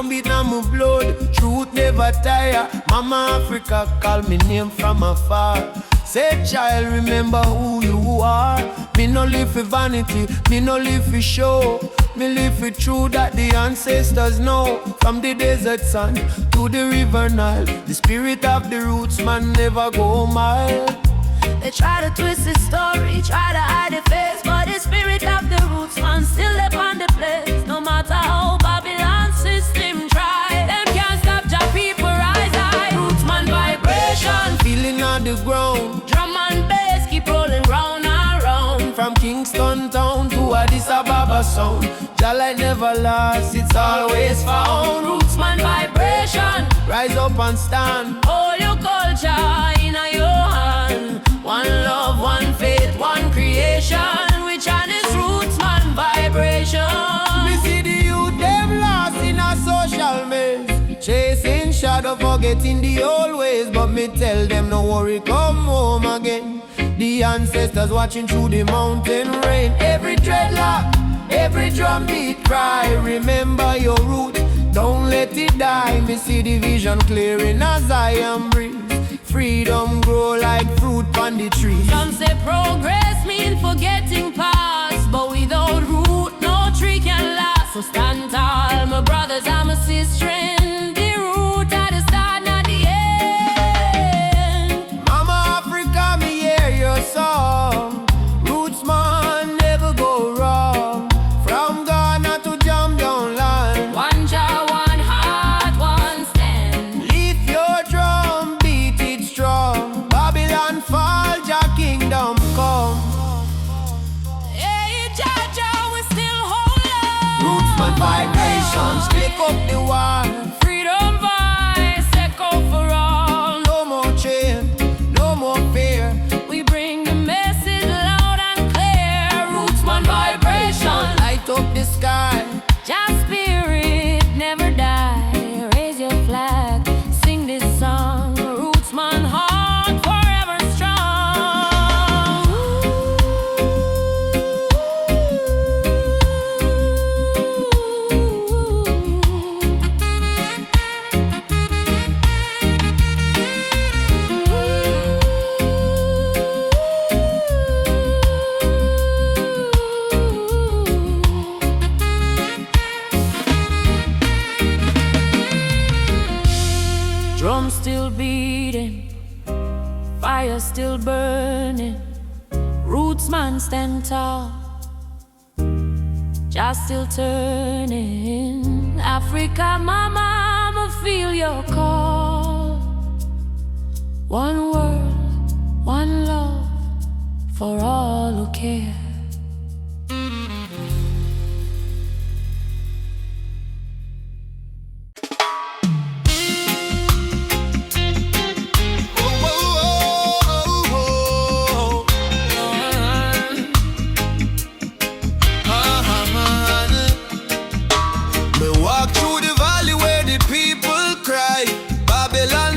drumbeat in my blood. Truth never tire. Mama Africa call me name from afar. Say child, remember who you are. Me no live for vanity, me no live for show. Me live for truth that the ancestors know. From the desert sun to the river Nile, the spirit of the roots man never go mile. They try to twist the story, try to hide the face, but the spirit of the roots man still live on the place. No matter how Babylon system try, them can't stop Jah people rise high. Roots man vibration, feeling on the ground. Drum and bass keep rolling round and round. From Kingston town to Addis Ababa sound, Jah light never lost, it's always found. Roots man vibration, rise up and stand. All your culture in your hand. One love, one faith, one creation. Which one is roots man vibration? Me see the youth them lost in a social maze, chasing shadow, forgetting the old ways. But me tell them no worry, come home again. The ancestors watching through the mountain rain. Every dreadlock, every drum beat cry, remember your root, don't let it die. Me see the vision clearing as I am breathe. Freedom grow like fruit on the tree. Some say progress mean forgetting past, but without root no tree can last. So stand tall, my brothers and my sisters. The root at the start, not the end. Mama Africa, me hear your song. Roots man never go wrong. From Ghana to Jam down land. One Jah, one heart, one stand. Lift your drum, beat it strong. Babylon fall, Jah kingdom come. Hey, Jah, Jah, we still hold on. Roots man vibrations, click up the wall. Freedom voice echo for all. No more chain, no more fear. We bring the message loud and clear. Roots man vibration, Light up the sky. Jah spirit never die. Raise your flag, sing this song. Roots man heart forever strong. Drum still beating, fire still burning. Roots man stand tall, just still turning. Africa, mama, I'ma feel your call. One world, one love, for all who care.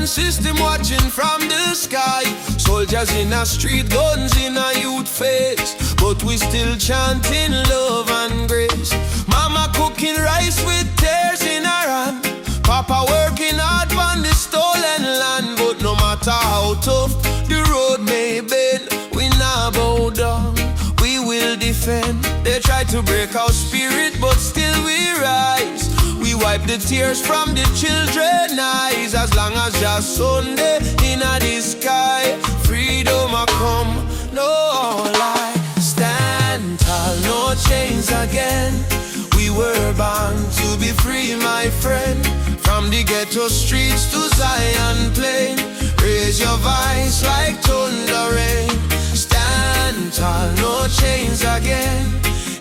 System watching from the sky. Soldiers in a street, guns in a youth face, but we still chanting love and grace. Mama cooking rice with tears in her hand. Papa working hard on the stolen land. But no matter how tough the road may bend, we not bow down, we will defend. They try to break our spirit, but still we rise. We wipe the tears from the children's eyes. As long as just Sunday in the sky, freedom a come, no lie. Stand tall, no chains again. We were born to be free, my friend. From the ghetto streets to Zion plain, raise your voice like thunder rain. Stand tall, no chains again.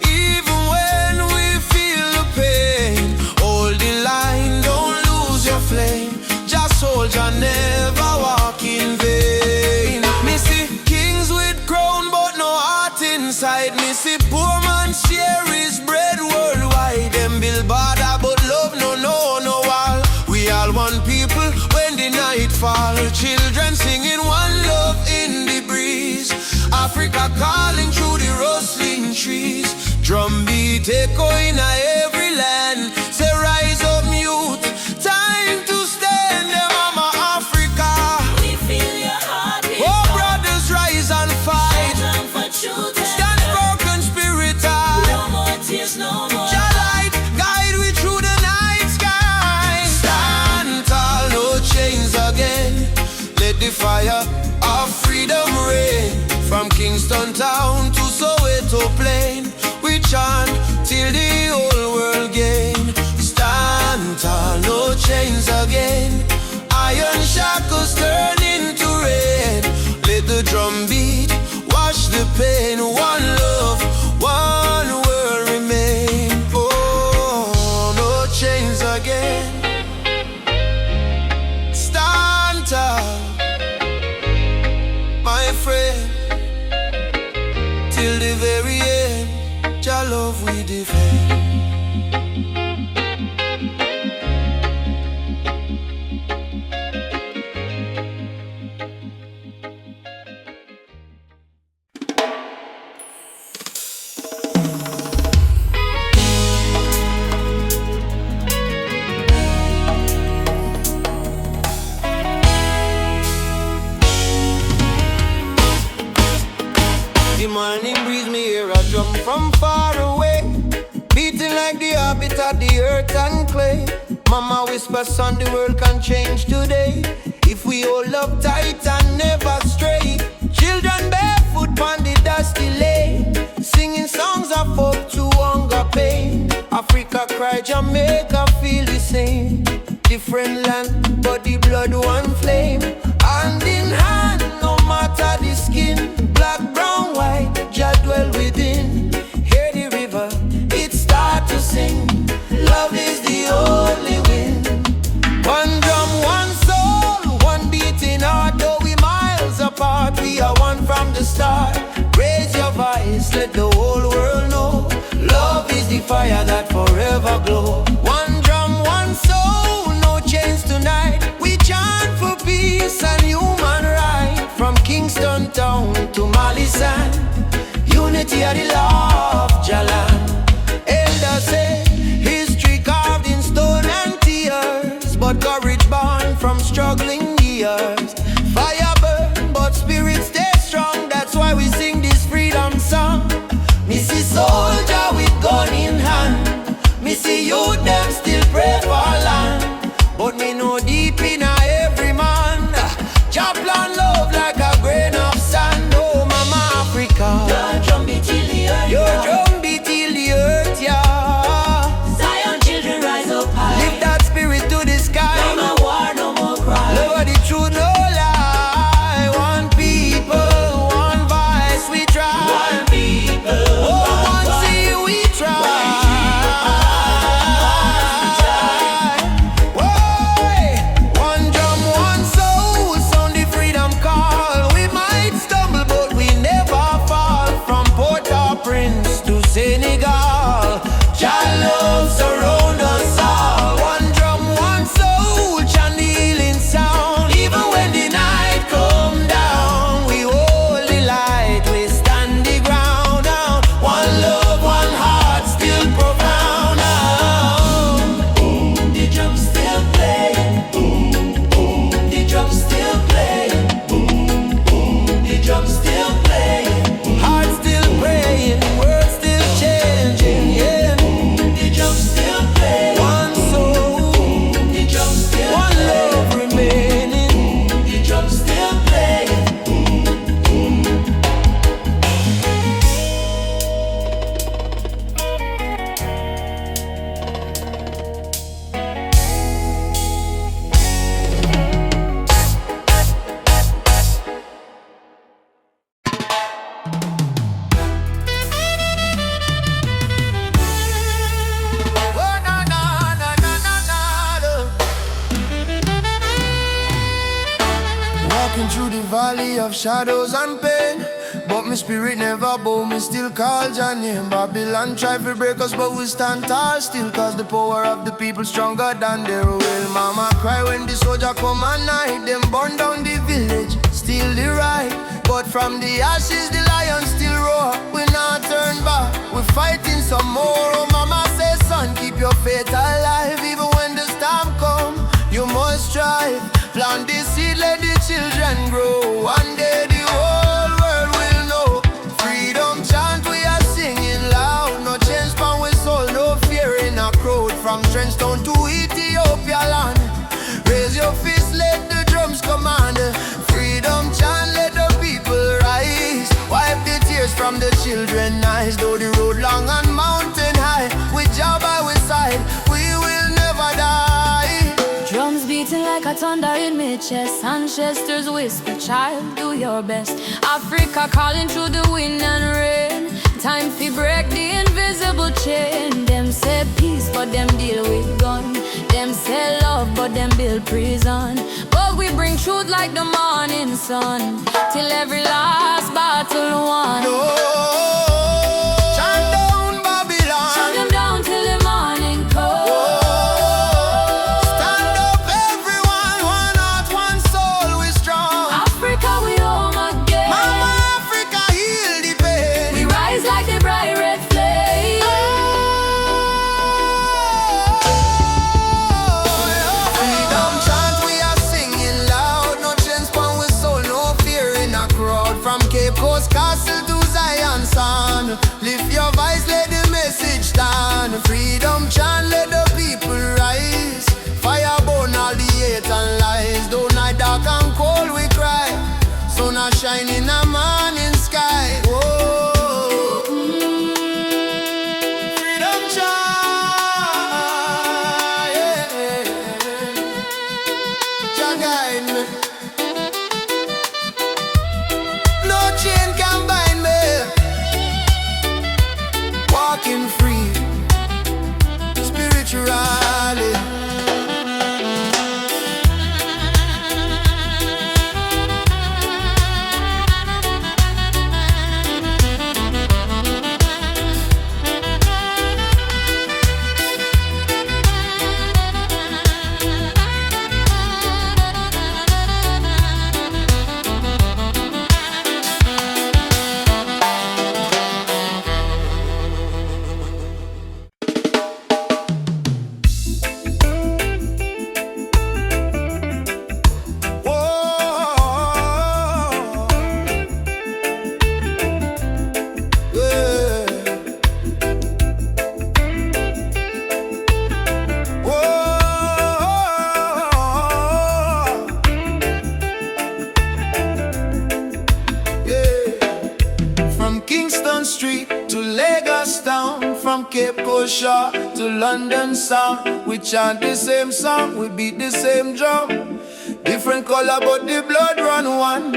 Even when we feel the pain, hold the line, don't lose your flame. Just soldier, never walk in vain. Me see kings with crown but no heart inside. Me see poor man share his bread worldwide. Them build border but love no wall. We all one people when the night fall. Children singing one love in the breeze. Africa calling through the rustling trees. Drum beat echo in every land. Say rise up youth Kingston town to Soweto plain, we chant till the whole world gain. Stand tall, no chains again. Iron shackles turn into rain. Let the drum beat wash the pain. One love, one world remain. Oh, no chains again. Stand tall, my friend, till the very end. Jah love we defend. The morning breeze, me hear a drum from far away, beating like the habit of the earth and clay. Mama whispers, son, the world can change today if we all love tight and never stray. Children barefoot on the dusty lane, singing songs of hope to hunger pain. Africa cry, Jamaica feel the same. Different land, but the blood one flame. Hand in hand, no matter the skin. Black, brown, white, Jah dwell within. Hear the river, it start to sing. Love is the only wind. One drum, one soul, one beating heart. Though we miles apart, we are one from the start. Raise your voice, let the whole world know. Love is the fire that forever glow. One drum, one soul, no chains tonight. We chant for peace and human right. From Kingston town to Mali sand, unity of the law of Jalan. Elders say history carved in stone and tears, but courage born from struggling years. Fire burn, but spirit stay strong. That's why we sing this freedom song. Me see soldier with gun in hand, me see youth them still pray for land. But me know deep in every man, Jah plan love like a grain of sand. Oh, Mama Africa, your drum beat till the earth, your drum beat till the earth, yeah. Zion children rise up high, lift that spirit to the sky. No more war, no more cry. Love the truth, no lie. One people, one voice, we try. One people, oh, one sea, we try. One drum, one soul, sound the freedom call. We might stumble, but we never fall. From Port-au-Prince to Senegal, Jah love surround us all. One drum, one soul, chant the healing sound. Even when the night come down, we hold the light, we stand the ground down. One love, one heart, still profound. Boom, the drum still playing. Boom, boom, the drum still playing. Boom, boom, the drum still playing. Heart still praying, words still changing, yeah. The drum still playing. One soul, the drum still one love remaining. The drum still playing. Oh, na, na, na, na, na, na. Walking through the valley of shadows and pain, but my spirit never bow, me still call Jah name. Babylon try to break us, but we stand tall still, cause the power of the people stronger than their will. Mama cry when the soldier come at night. Them burn down the village, steal the right, but from the ashes the lion still roar. We not turn back, we fighting some more. Oh, Mama says, son, keep your faith alive. Even when the storm come, you must strive. Plant the seed, let the children grow. One day the whole world will know. Freedom chant we are singing loud. No change from we soul, no fear in a crowd. From Trenchtown to Ethiopia land, raise your fist, let the drums command. Freedom chant, let the people rise. Wipe the like a thunder in my chest. Ancestors whisper, child, do your best. Africa calling through the wind and rain. Time to break the invisible chain. Them say peace, but them deal with gun. Them say love, but them build prison. But we bring truth like the morning sun, till every last battle won. No. Chant down Babylon. Shut them down till the morning comes. Stand up everyone, one heart, one soul, we strong. Africa, we home again. Mama Africa, heal the pain. We rise like the bright red flame. Freedom chant, we are singing loud. No chains upon we soul, no fear in a crowd. From Cape Coast Castle to Zion Sound, lift your voice, let the message stand. Freedom chant, let the people rise. Fire burn all the hate and lies. Though night dark and cold we cry, sun a shine in the morning sky. Whoa. Freedom chant, yeah. Jah guide me. No chain can bind me. Walking free, spiritually. From Kingston Street to Lagos town, from Cape Coast Shore to London sound, we chant the same song, we beat the same drum. Different color but the blood run one.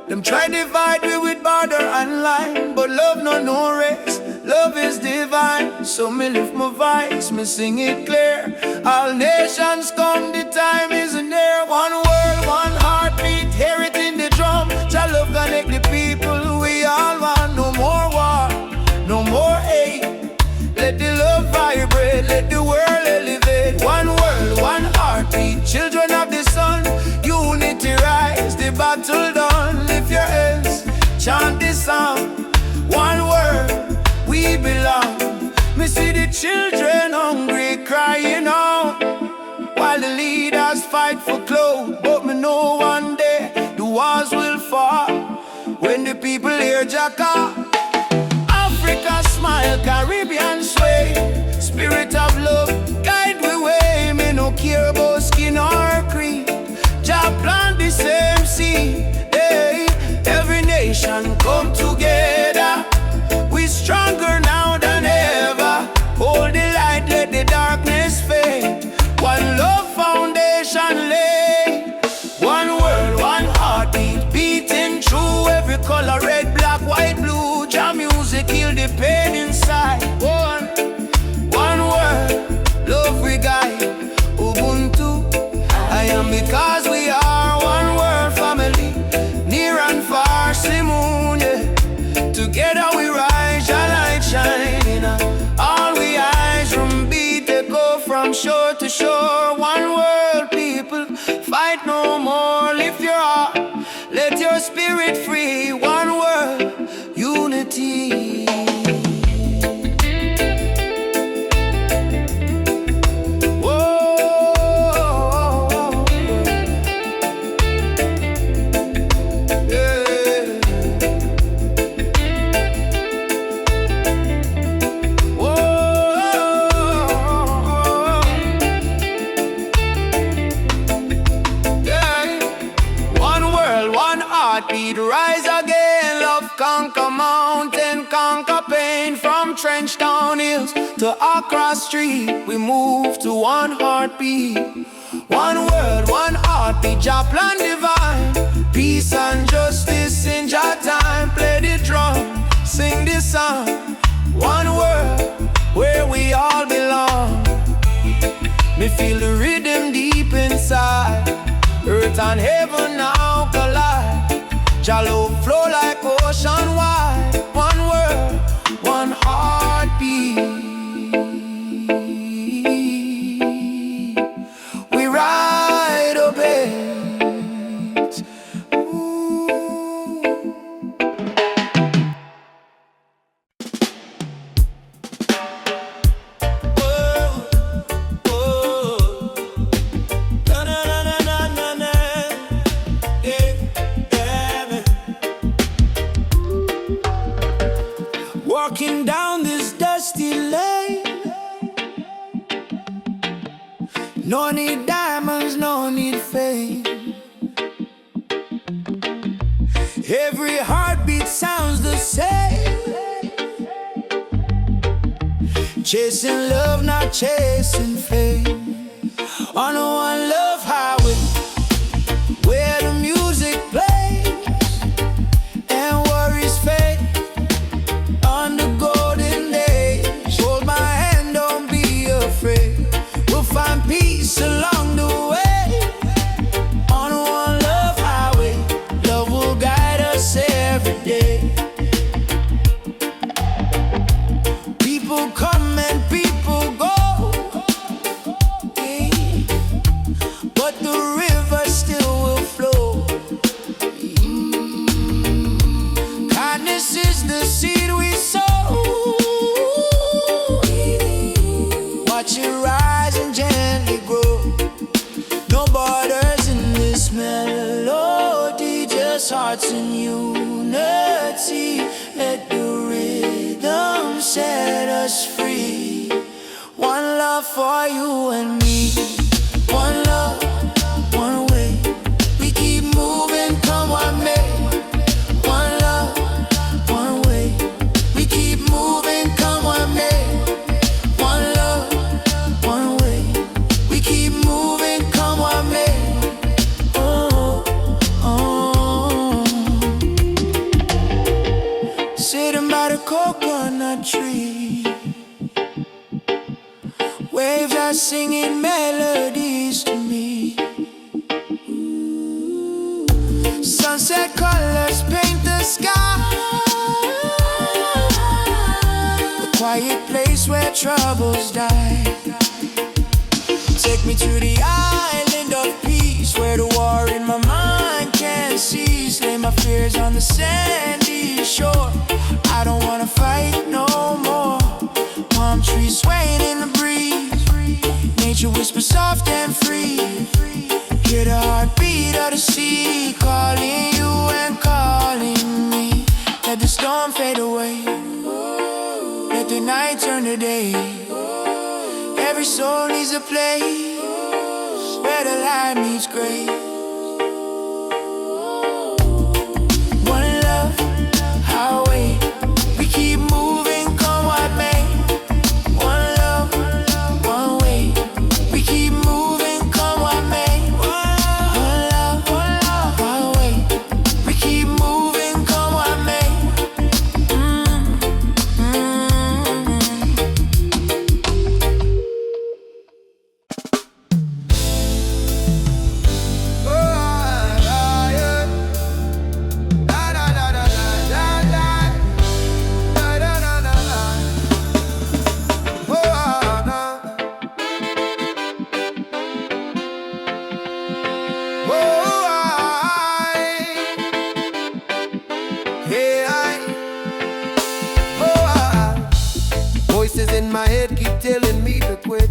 Them try divide me with border and line, but love no race, love is divine. So me lift my voice, me sing it clear. All nations come, the time is near. One world, one heartbeat, hear it in the drum. Jah love connect the people, we all want. No more war, no more hate. Let the love vibrate, let the world elevate. One world, one heartbeat, children of the sun. Unity rise, the battle done. Lift your hands, chant this song. One word, we belong. Me see the children hungry, crying out, while the leaders fight for clothes. But me know one day the walls will fall when the people hear Jah Cure. Africa smile, Caribbean sway. Spirit of love, guide we way. Me no care about skin or creed. Jah plant the same seed. Hey, every nation come together. We stronger now than ever. Hold the light, let the darkness fade. One love foundation lay. One world, one heartbeat, beating through every color, red, black, white, blue. Jah music heal the pain inside. One word, love we guide. Ubuntu, I am because we are one world family. Near and far, Simone, yeah. Together we rise, Jah light shining. All we eyes from beat, they go from shore to shore. One world, people, fight no more. Lift your heart, let your spirit free. One world, unity. Heartbeat rise again, love conquer mountain, conquer pain. From Trench Town Hills to Accra Street, we move to one heartbeat. One world, one heart. Jah plan divine, peace and justice in Jah time. Play the drum, sing this song, one world where we all belong. Me feel the rhythm deep inside, earth and heaven now collide. Jah love flow like ocean wide, one world, one heartbeat. We ride a bit. Walking down this dusty lane, no need diamonds, no need fame. Every heartbeat sounds the same. Chasing love, not chasing fame. On a one love highway, where the music plays and worries fade. On the golden days, hold my hand, don't be afraid. We'll find peace along the way. On a one love highway, love will guide us every day. People come and people go, but the river still will flow. Kindness is the seed we sow. Watch it rise and gently grow. No borders in this melody, just hearts in unity. Let the rhythm set us free. One love for you and me. One love, one way. We keep moving, come what may. One love, one way. We keep moving, come what may. One love, one way. We keep moving, come what may. Oh, oh. Sitting by the coconut tree, waves are singing melodies to me. Sunset colors paint the sky, the quiet place where troubles die. Take me to the island of peace, where the war in my mind can't cease. Lay my fears on the sandy shore. I don't wanna fight no more. Palm trees swaying in the breeze, nature whispers soft and free. Hear the heartbeat of the sea, calling you and calling me. Let the storm fade away, let the night turn to day. Every soul needs a place where the light meets gray. One love, highway. We keep moving, come what may. One love, one way. We keep moving, come what may. One love, one way. We keep moving, come what may. Voices in my head keep telling me to quit.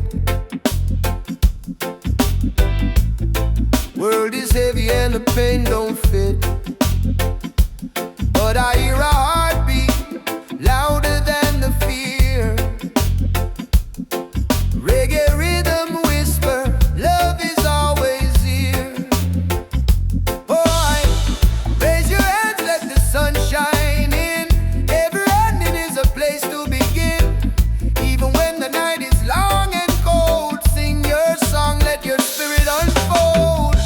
World is heavy and the pain don't fit, but I hear a heartbeat louder than the fear. Reggae rhythm whisper, love is always here. Boy, raise your hands, let the sun shine in. Every ending is a place to begin. Even when the night is long and cold, sing your song, let your spirit unfold.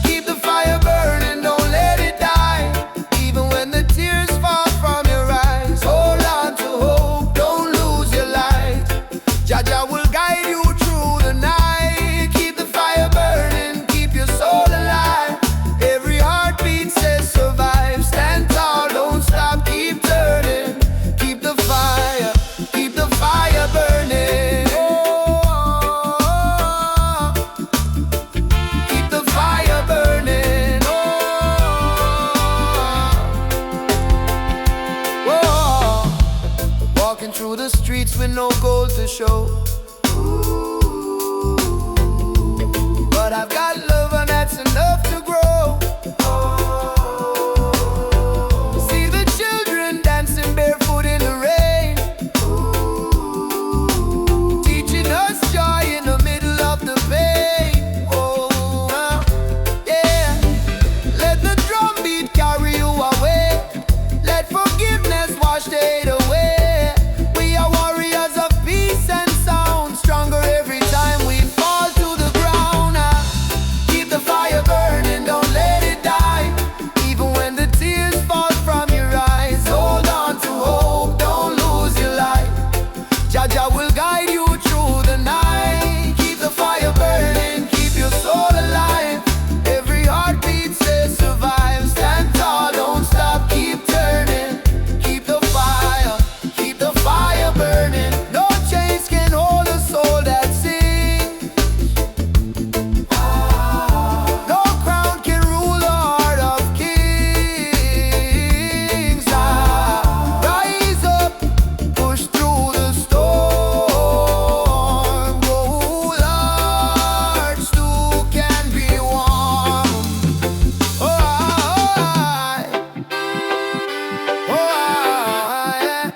Keep with no gold to show. But I've got love and that's enough to grow. See the children dancing barefoot in the rain, teaching us joy in the middle of the pain. Oh, yeah. Let the drum beat carry you away. Let forgiveness wash the hate away. We are warriors of peace and sound, stronger every time we fall to the ground. Keep the fire burning, don't let it die. Even when the tears fall from your eyes, hold on to hope, don't lose your light. Jah Jah will guide you through the night. Keep the fire burning, keep your soul alive. Every heartbeat says survive. Stand tall, don't stop, keep turning. Keep the fire burning. No chains can hold a soul that sings. No crown can rule the heart of kings. Rise up, push through the storm. Oh, hearts too can be warm. Oh, yeah.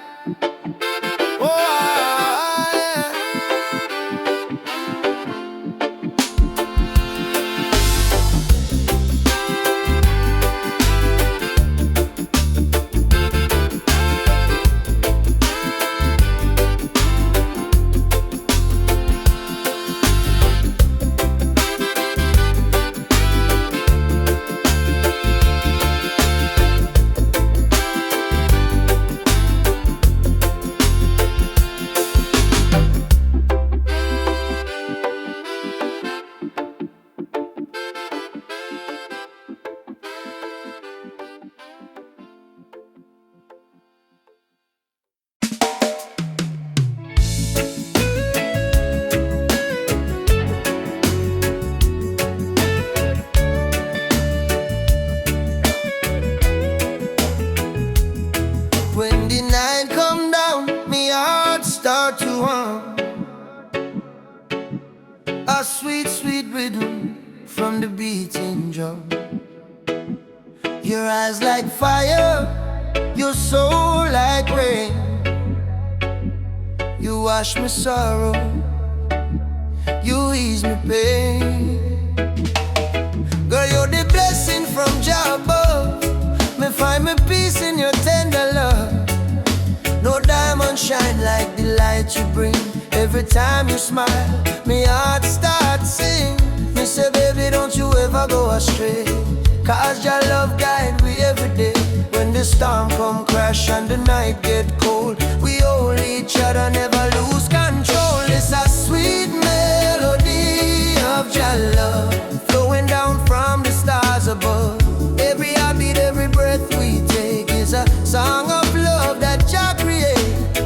When the night come down, me heart start to hum. A sweet, sweet rhythm from the beating drum. Your eyes like fire, your soul like rain. You wash my sorrow, you ease my pain. Girl, you're the blessing from Jah above. Me find my peace in your tender love. No diamond shine like the light you bring. Every time you smile, me heart starts sing. Me say, baby, don't you ever go astray. Cause your love guide we every day. When the storm come crash and the night get cold, we hold each other, never lose control. It's a sweet melody of your love, flowing down from the stars above. Every heartbeat, every breath we take is a song of love that Jah create.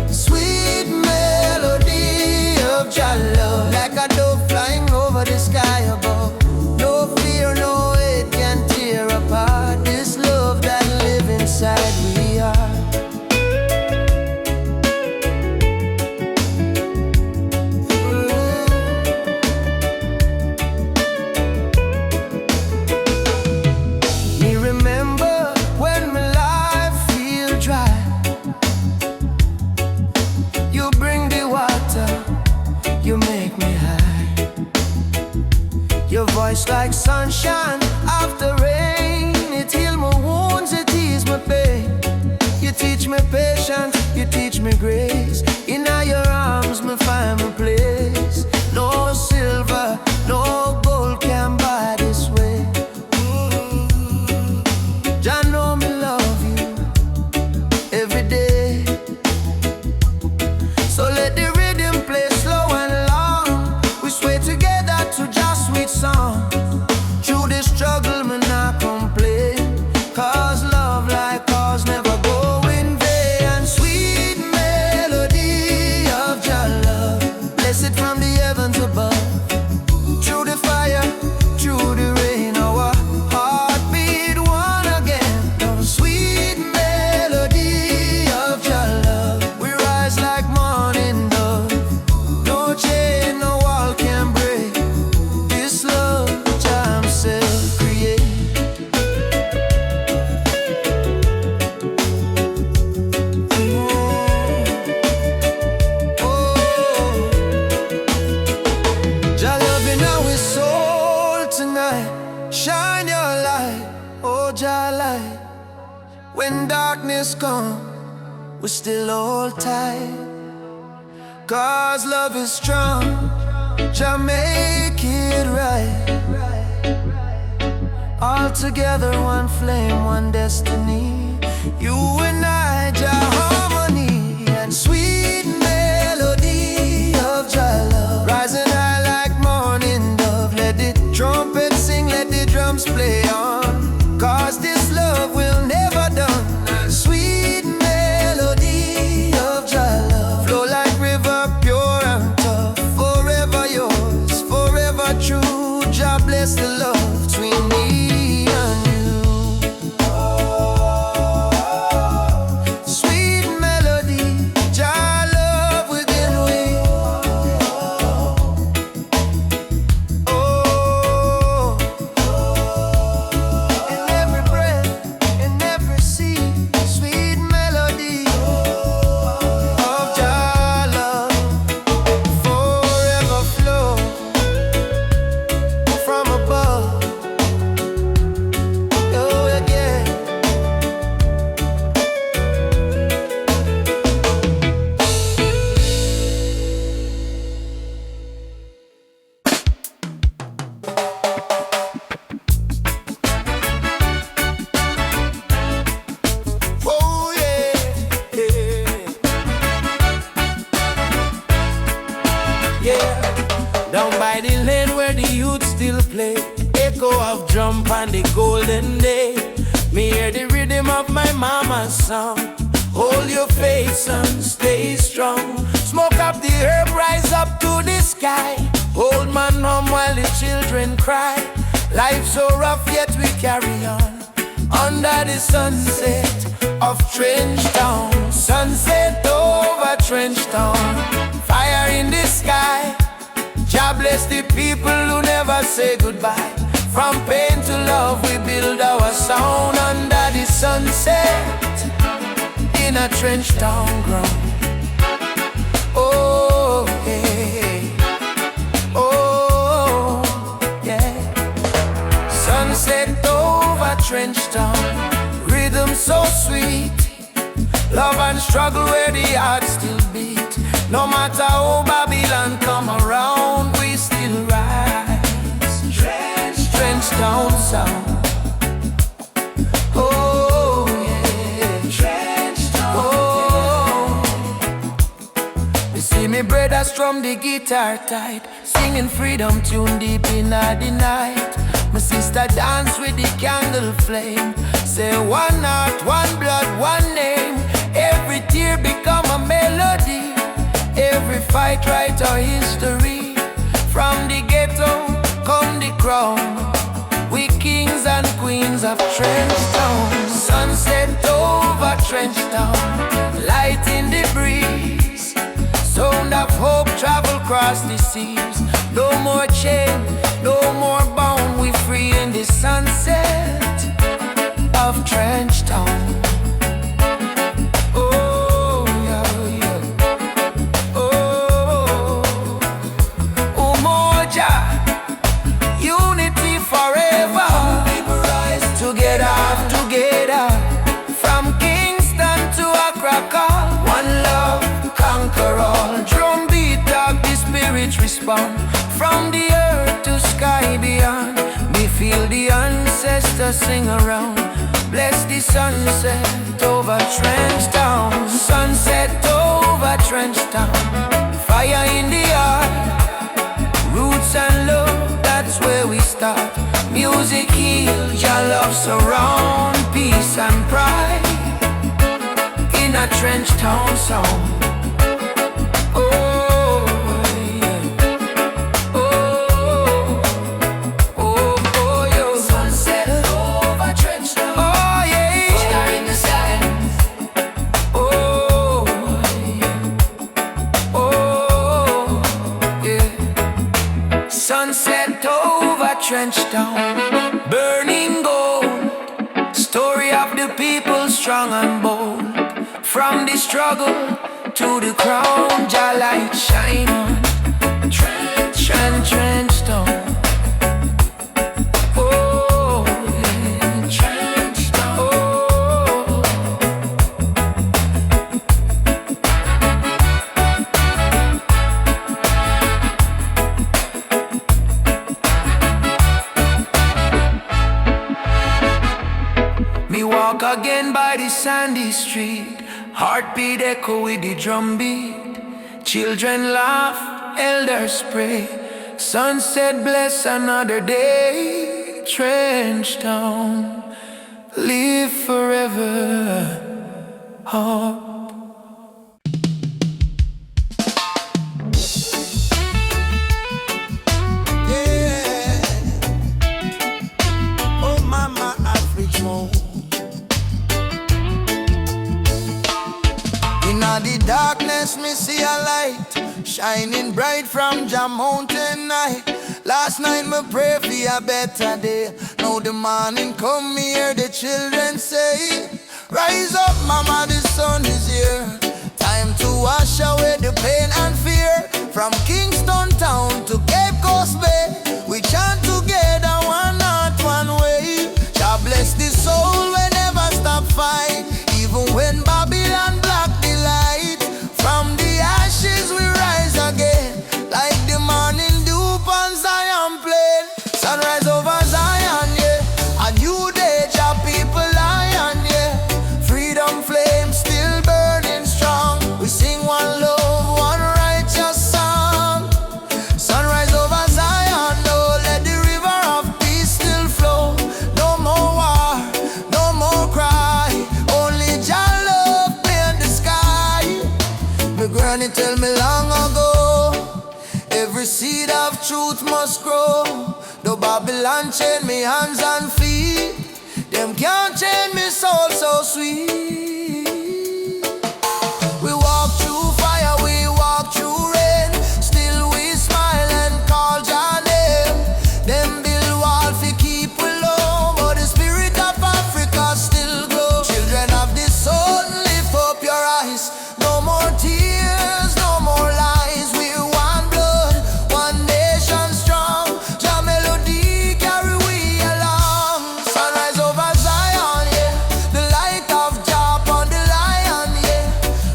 Sweet melody of your love, like a dove flying over the sky above. No fear, no hate can tear apart this love that live inside we are. Me remember when my life feel dry. You bring the water, you make me high. Your voice like sunshine after rain. It heal my wounds, it ease my pain. You teach me patience, you teach me grace. In your arms me find my place. No silver, no gold can buy this way. Jah know me love you every day. So let the rhythm play slow and long. We sway together to Jah's sweet song. Through the struggle, me not complain. Cause love like ours never go in vain. Sweet melody of your love, blessed from night, shine your light, oh Jah light. When darkness comes, we still hold tight. Cause love is strong, Jah make it right. All together, one flame, one destiny. You and I, Jah harmony and sweet melody of Jah love. Rising high like morning dove. Let the trumpet sing, let the drums play on. Cause this love will never done. Sweet melody of Jah love. Flow like river, pure and tough. Forever yours, forever true. Jah bless the love between me. Hold your faith, son, stay strong. Smoke up the herb, rise up to the sky. Old man home while the children cry. Life's so rough, yet we carry on. Under the sunset of Trench Town. Sunset over Trench Town. Fire in the sky. Jah bless the people who never say goodbye. From pain to love, we build our sound under the sunset. In a Trench Town ground. Oh, hey. Oh, yeah. Sunset over Trench Town. Rhythm so sweet. Love and struggle where the heart still beat. No matter how Babylon come around, we still rise. Trench Town sound. Oh, yeah. Trench Town. Oh. You see me brother strum the guitar tight, singing freedom tune deep in the night. My sister dance with the candle flame. Say one heart, one blood, one name. Every tear become a melody. Every fight write our history. From the ghetto come the crown. We kings and queens of Trench Town. Sunset over Trench Town. Light in the breeze. Sound of hope travel across the seas. No more chain, no more bound. We free in the sunset of Trench Town. Respond from the earth to sky beyond. We feel the ancestors sing around. Bless the sunset over Trench Town. Sunset over Trench Town. Fire in the heart. Roots and love, that's where we start. Music heals, your love surround. Peace and pride in a Trench Town song. Trench Town, burning gold. Story of the people strong and bold. From the struggle to the crown, Jah light shine on. Trench Town. walk again by the sandy street. Heartbeat echo with the drum beat. Children laugh, elders pray. Sunset bless another day. Trench town, live forever. Hope. The darkness me see a light shining bright from Jah mountain night. Last night me pray for a better day. Now the morning come me hear the children say, rise up mama, the sun is here. Time to wash away the pain and fear. From Kingston town to Cape Coast Bay, we chant together, one heart, one way. Jah bless the soul, we never stop fight. Even when Babylon block the light, from the ashes we rise again, like the morning dew on Zion plain. Sunrise over Zion, yeah. A new day, Jah people lion, yeah. Freedom flame still burning strong. We sing one love, one righteous song. Sunrise over Zion, no, let the river of peace still flow. No more war, no more cry. Only Jah love paint the sky. My granny tell me long ago, every seed of truth must grow. Though Babylon chain me hands and feet, them can't chain me soul so sweet. We walk through fire, we walk through rain. Still we smile and call Jah name. Them build wall fi keep we low, but the spirit of Africa still glow. Children of the sun, lift up your eyes. No more tears, no more lies. We're one blood, one nation strong. Jah melody carry we along. Sunrise over Zion, yeah. The light of Jah upon the lion, yeah.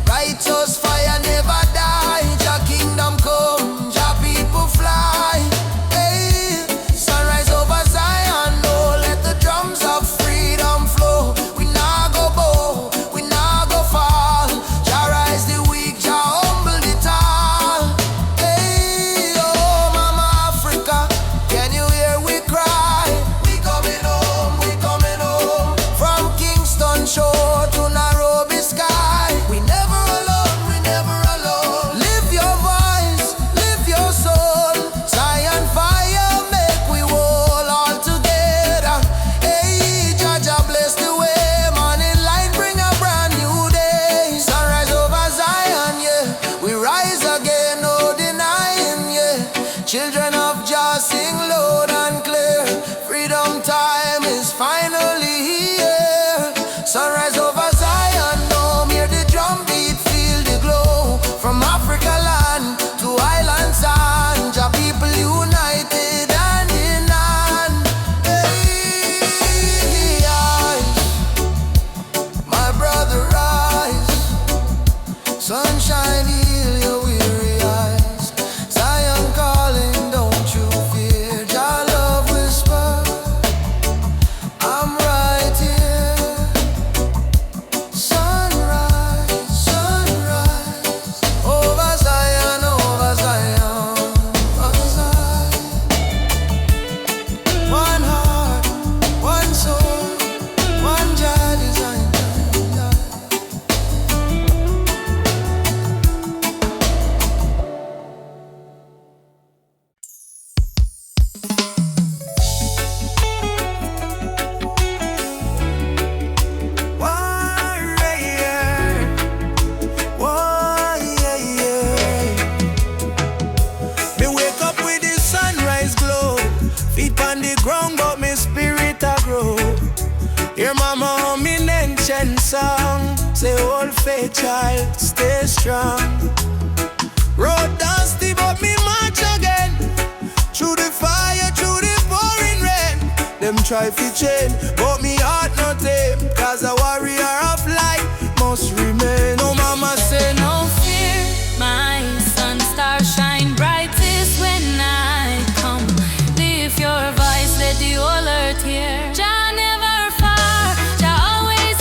Righteous fire never die. Jah kingdom come, Jah people fly. Hey, sunrise over Zion, no, let the drums of freedom flow. We nah go bow, we nah go fall. Jah rise the weak, Jah humble the tall. Hey, oh mama Africa, can you hear we cry? We coming home, we coming home. From Kingston shore to Nairobi sky. We never alone, we never alone. Live your voice, live your soul. Zion fire make we whole all together. Hey, Jah Jah bless the way. Morning light bring a brand new day. Sunrise over Zion, yeah. We rise again, no denying, yeah. Children of Jah sing loud and clear. Freedom time is finally here. Sunrise over Zion, no, hear the drum beat, feel the glow. From Africa land to island sand, Jah people united hand in hand. Hey, my brother rise. Sunshine heal your weary eyes. Zion calling, don't you fear. Jah love whisper, I'm right here. Sunrise, sunrise, over Zion, over Zion, over Zion. One heart, one soul, one Jah design. Me wake up with the sunrise glow. Feet on the ground, but me spirit a grow. Hear mama hum in ancient song. Say, old faith child, stay strong. Road dusty, but me march again. Through the fire, through the pouring rain. Them try to chain, but me heart not tame. Cause a warrior of light must remain. No mama say no fear, my sun star shine brightest when I come. Lift your voice, let the whole earth hear. Jah never far, Jah always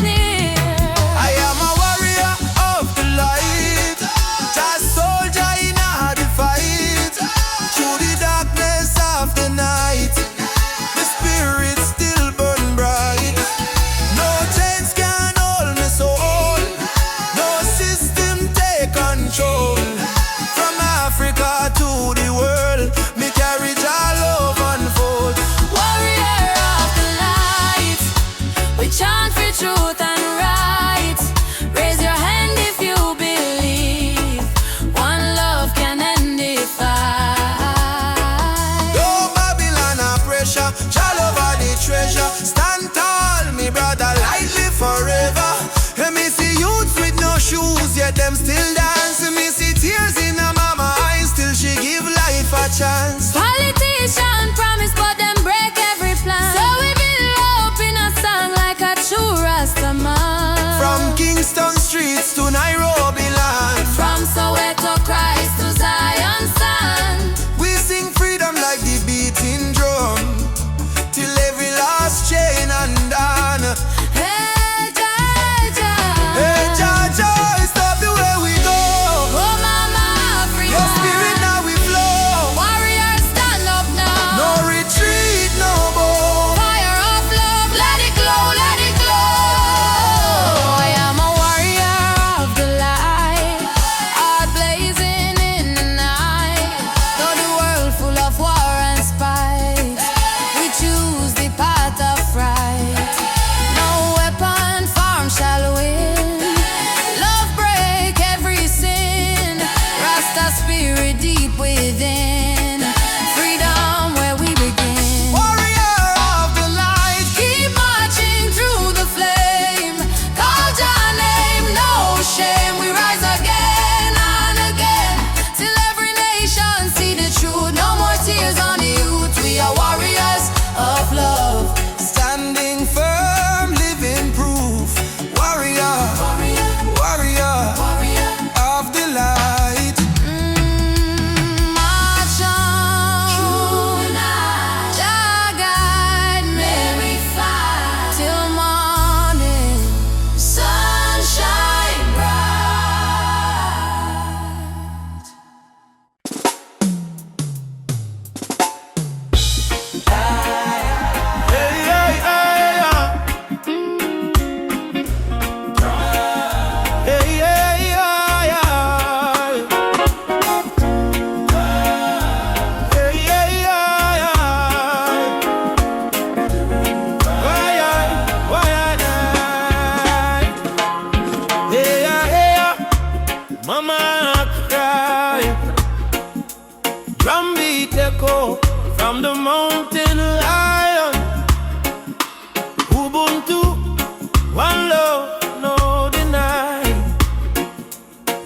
them still dance. Me see tears in her mama eyes, still she give life a chance. Politician promise, but them break every plan. So we build hope in a song like a true Rasta man. From Kingston streets to Nairobi land, From Soweto Christ to Zion stand. we sing freedom like the beating drum, till every last chain undone. Hey, Jah, Jah. Hey, Jah, Jah, stop the way we go. Oh, Mama Africa. Your spirit now we flow. Warriors stand up now. No retreat, no more. Fire of love, let it glow, let it glow. I am a warrior of the light, heart blazing in the night. Though the world full of war and spite, we choose the path of right. No weapon formed shall win. Love break every sin. Rasta spirit deep within. Freedom where we begin. Warrior of the light, Keep marching through the flame. Call Jah name, no shame. We rise again and again, till every nation see the truth. No more tears on the youth. We are warriors of love. standing firm, living proof. Warrior, warrior of the light. March on, Jah guide me till morning, sunshine bright. Hey, hey, hey, yeah. Hey, hey, yeah, yeah. Hey, hey, yeah, yeah. Why, hey, yeah, hey, yeah. Mama cry, drum beat echo from the mountain lion. Ubuntu, one love, no deny.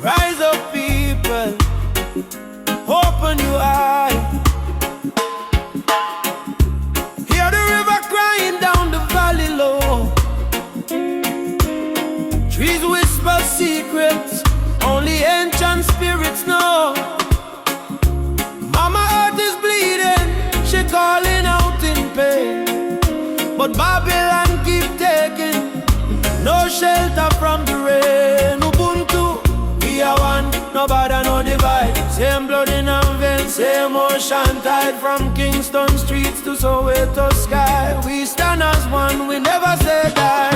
Rise up, people, open your eye. Hear the river crying down the valley low. Trees whisper secrets, only ancient spirits know. Mama earth is bleeding, she calling out in pain. But Babylon keep taking, no shelter from the rain. Ubuntu, we are one, no bother, no divide. Same blood in our veins, same ocean tide. From Kingston streets to Soweto sky, we stand as one, we never say die.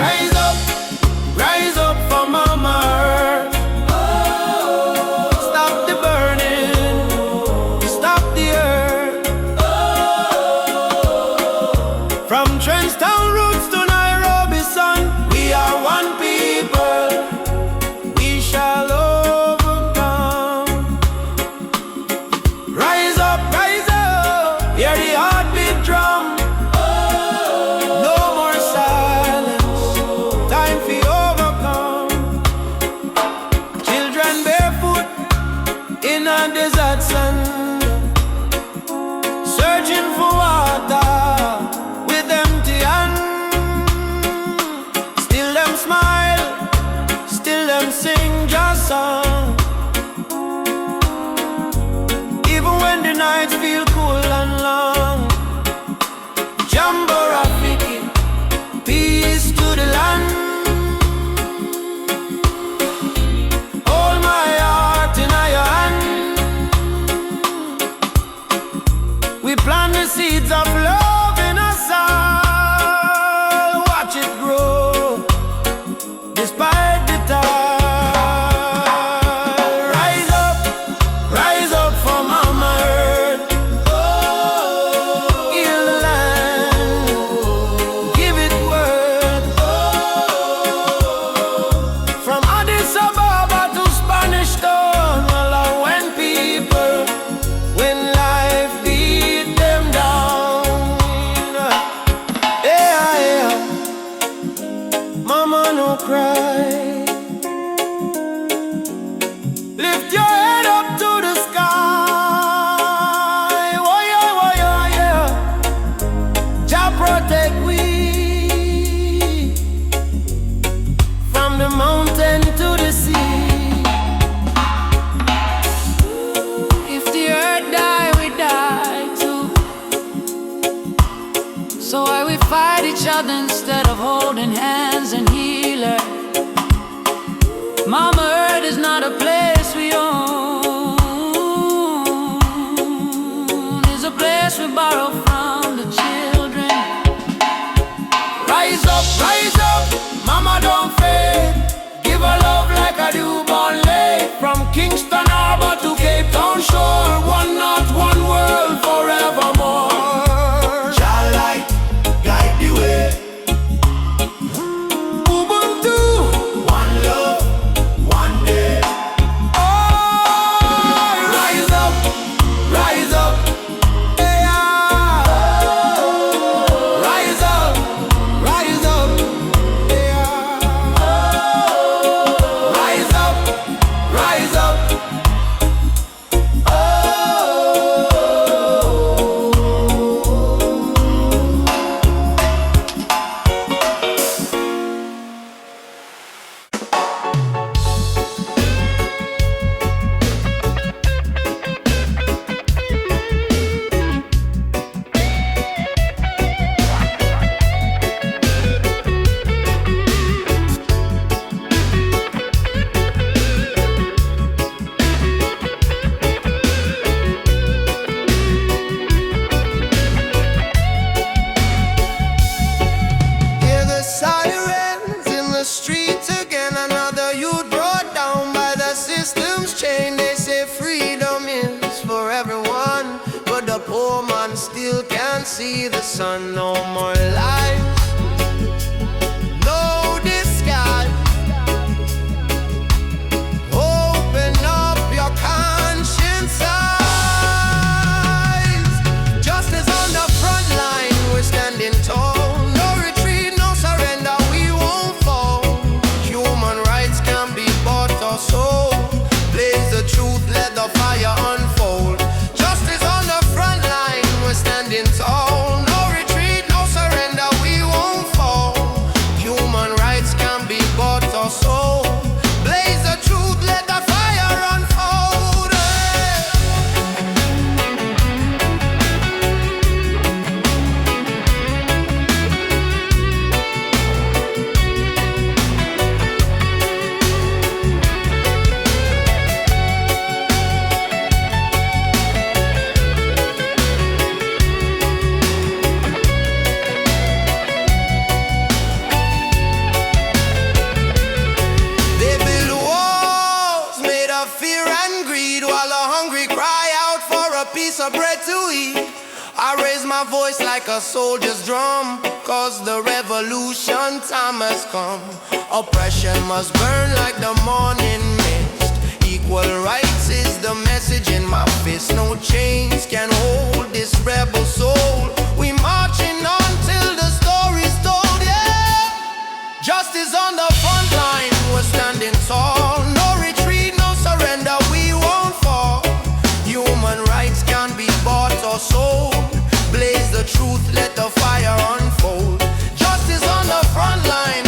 Rise up for Mama Earth. Stop the burning, stop the earth. From Trenchtown roots to Nairobi sun, we are one people, we shall overcome. Rise up, hear the heartbeat drum. No more silence, time for overcome. Children barefoot in a desert sand, searching for water with empty hand. Still them smile, still them sing just song. Even when the nights feel cool and long. Jambo Rafiki, peace to the land. Hold my heart in your hand. We plant the seeds of love in us all. Watch it grow, despite the tide. Rise up for Mama Earth. Heal the land. So why we fight each other instead of holding hands and healing? Mama Earth is not a place we own. It's a place we borrow from the children. Rise up, mama don't fade. Give her love like a newborn lay. From Kingston Harbor to Cape Town shore, one not one world forevermore. Jah light, guide the way. Ubuntu, one love, one day. Oh, rise up, hey, rise up, hey, rise up. Hear the sirens in the streets again. Another youth brought down by the system's chain. They say freedom is for everyone, but the poor man still can't see the sun. No more lies, no disguise. Open up your conscience eyes. Justice on the front line, we're standing tall. No retreat, no surrender, we won't fall. Human rights can be bought or sold. Blaze the truth, let the fire unfold. Justice on the front line, we're standing tall. No retreat, no surrender, we won't fall. Human rights can be bought or sold. Blaze the truth, let the fire unfold. They build walls made of fear and greed, while the hungry cry out for a piece of bread to eat. I raise my voice like a soldier's drum, cause the revolution time has come. Oppression must burn like the morning mist. Equal rights is the message in my fist. No chains can hold this rebel soul. We marching on till the story's told, yeah. Justice on the front line, we're standing tall. No retreat, no surrender, we won't fall. Human rights can be bought or sold. Blaze the truth, let the fire unfold. Justice on the front line.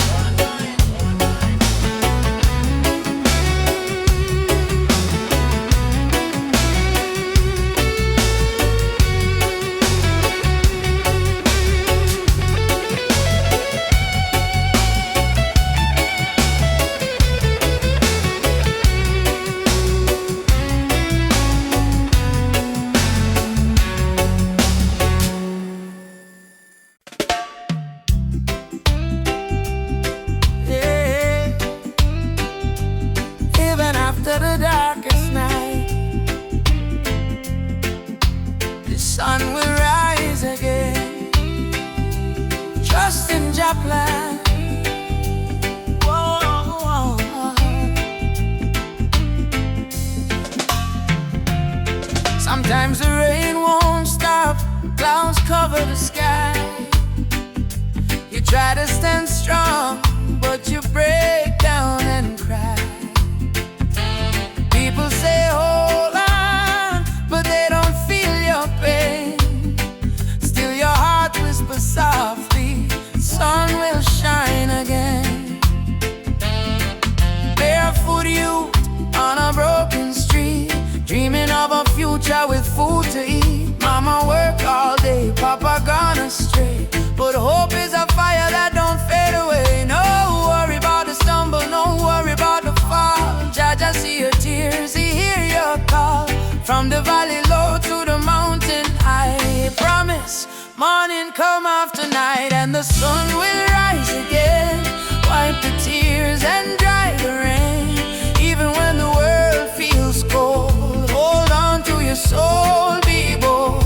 Even after the darkest night, the sun will rise again. Trust in Jah plan. Whoa. Sometimes the rain won't stop, clouds cover the sky. You try to stand strong, but you break down and cry. People say hold on, but they don't feel your pain. Still your heart whispers softly, sun will shine again. Barefoot youth on a broken street, dreaming of a future with food to eat. Mama work all day, Papa gone astray, but from the valley low to the mountain high. Promise, morning come after night, and the sun will rise again. Wipe the tears and dry the rain. Even when the world feels cold, hold on to your soul, be bold.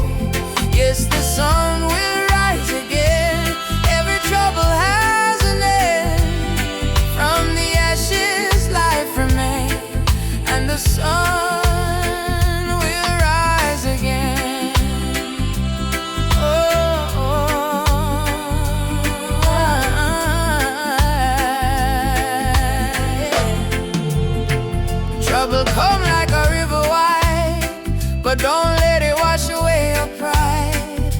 Yes, the sun will rise again. Every trouble has an end. From the ashes life remains, and the sun will rise again. Oh, yeah. Trouble come like a river wide, but don't let it wash away your pride.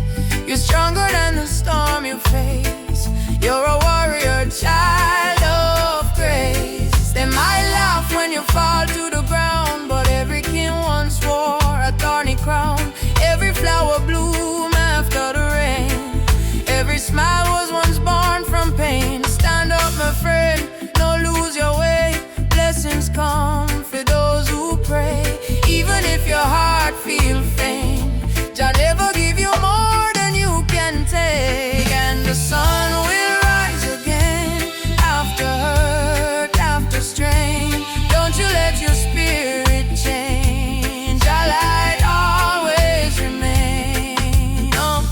You're stronger than the storm you face. You're a warrior, child of grace. They might laugh when you fall to the ground, but every king once wore a thorny crown. Every flower bloom after the rain. Every smile was once born from pain. Stand up, my friend, don't lose your way. Blessings come for those who pray. Even if your heart feels faint, Jah never give you more than you can take. And the sun will rise again. After hurt, after strain, don't you let your spirit change. Jah light always remain. Oh,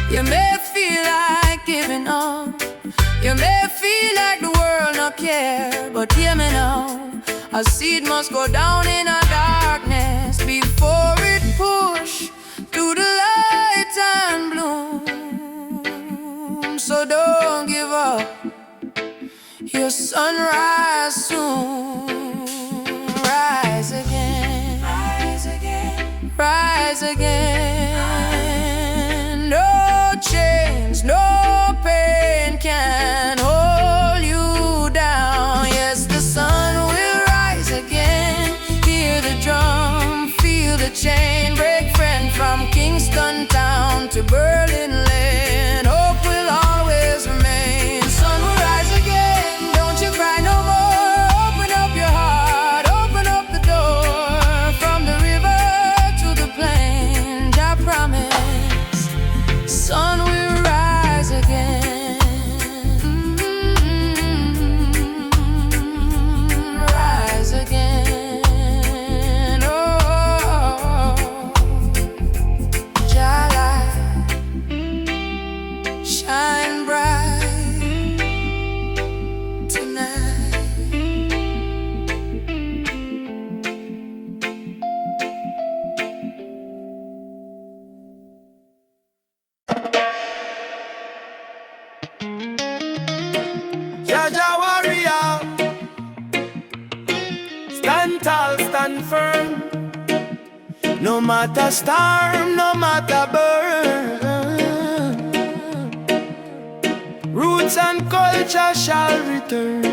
you may feel like giving up, you may feel like the world not care, but hear me now. A seed must go down in a darkness before it push to the light and bloom. So don't give up, your sunrise soon. Rise again, rise again, rise again. No chains, no pain can hold you down. Yes, the sun will rise again. Hear the drum, feel the chain break. Friend, from Kingston town to Berlin land, hope will always remain. Sun will rise again, don't you cry no more. Open up your heart, open up the door. From the river to the plain, Jah promise, sun will rise again. Rise again. Oh, Jah light shine bright tonight. Jah warrior, stand tall, stand firm. No matter storm, no matter burn. Roots and culture shall return.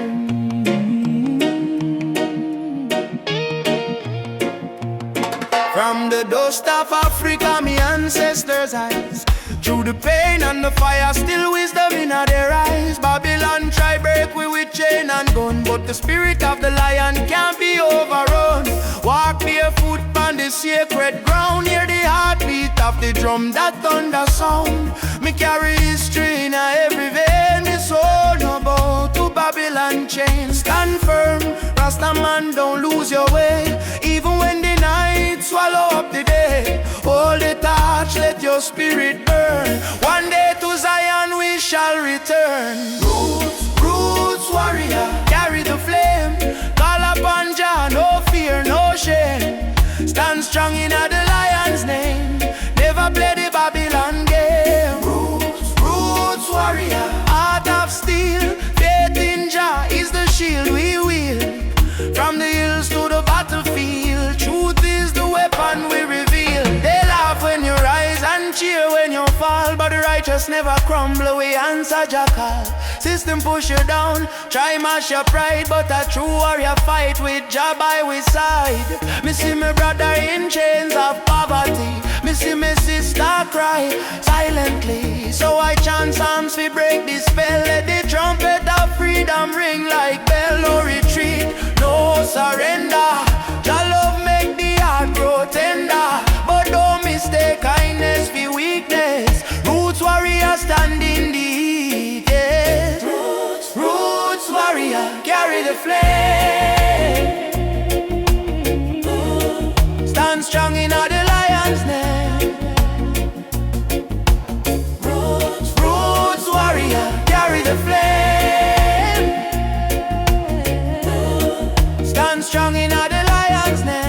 From the dust of Africa, me ancestors' eyes. Through the pain and the fire, still wisdom in their eyes. Babylon try break we with chain and gun, but the spirit of the lion can't be overrun. Walk barefoot on the sacred ground, hear the heartbeat of the drum, that thunder sound. Me carry history in every vein, me soul no bow to Babylon chain. Stand firm, Rasta man, don't lose your way. Even when the night swallow up the day, hold the torch, let your spirit burn. One day to Zion we shall return. Roots, roots warrior, carry the flame. Call upon Jah, no fear, no shame. Stand strong in the lion's name. Never play the Babylon game. Roots, roots warrior, heart of steel. Faith in Jah is the shield we wield. From the hills to the battlefield, truth is the weapon we reveal. They laugh when you rise and cheer when you fall, but the righteous never crumble, we answer Jah call. System push you down, try mash your pride, but a true warrior fight with Jah by his side. Me see me brother in chains of poverty, me see me sister cry silently. So I chant psalms we break the spell, let the trumpet of freedom ring like bell. No retreat, no surrender, Jah love make the heart grow. carry the flame. Stand strong in all the lion's name. Roots warrior, carry the flame. Stand strong in all the lion's name.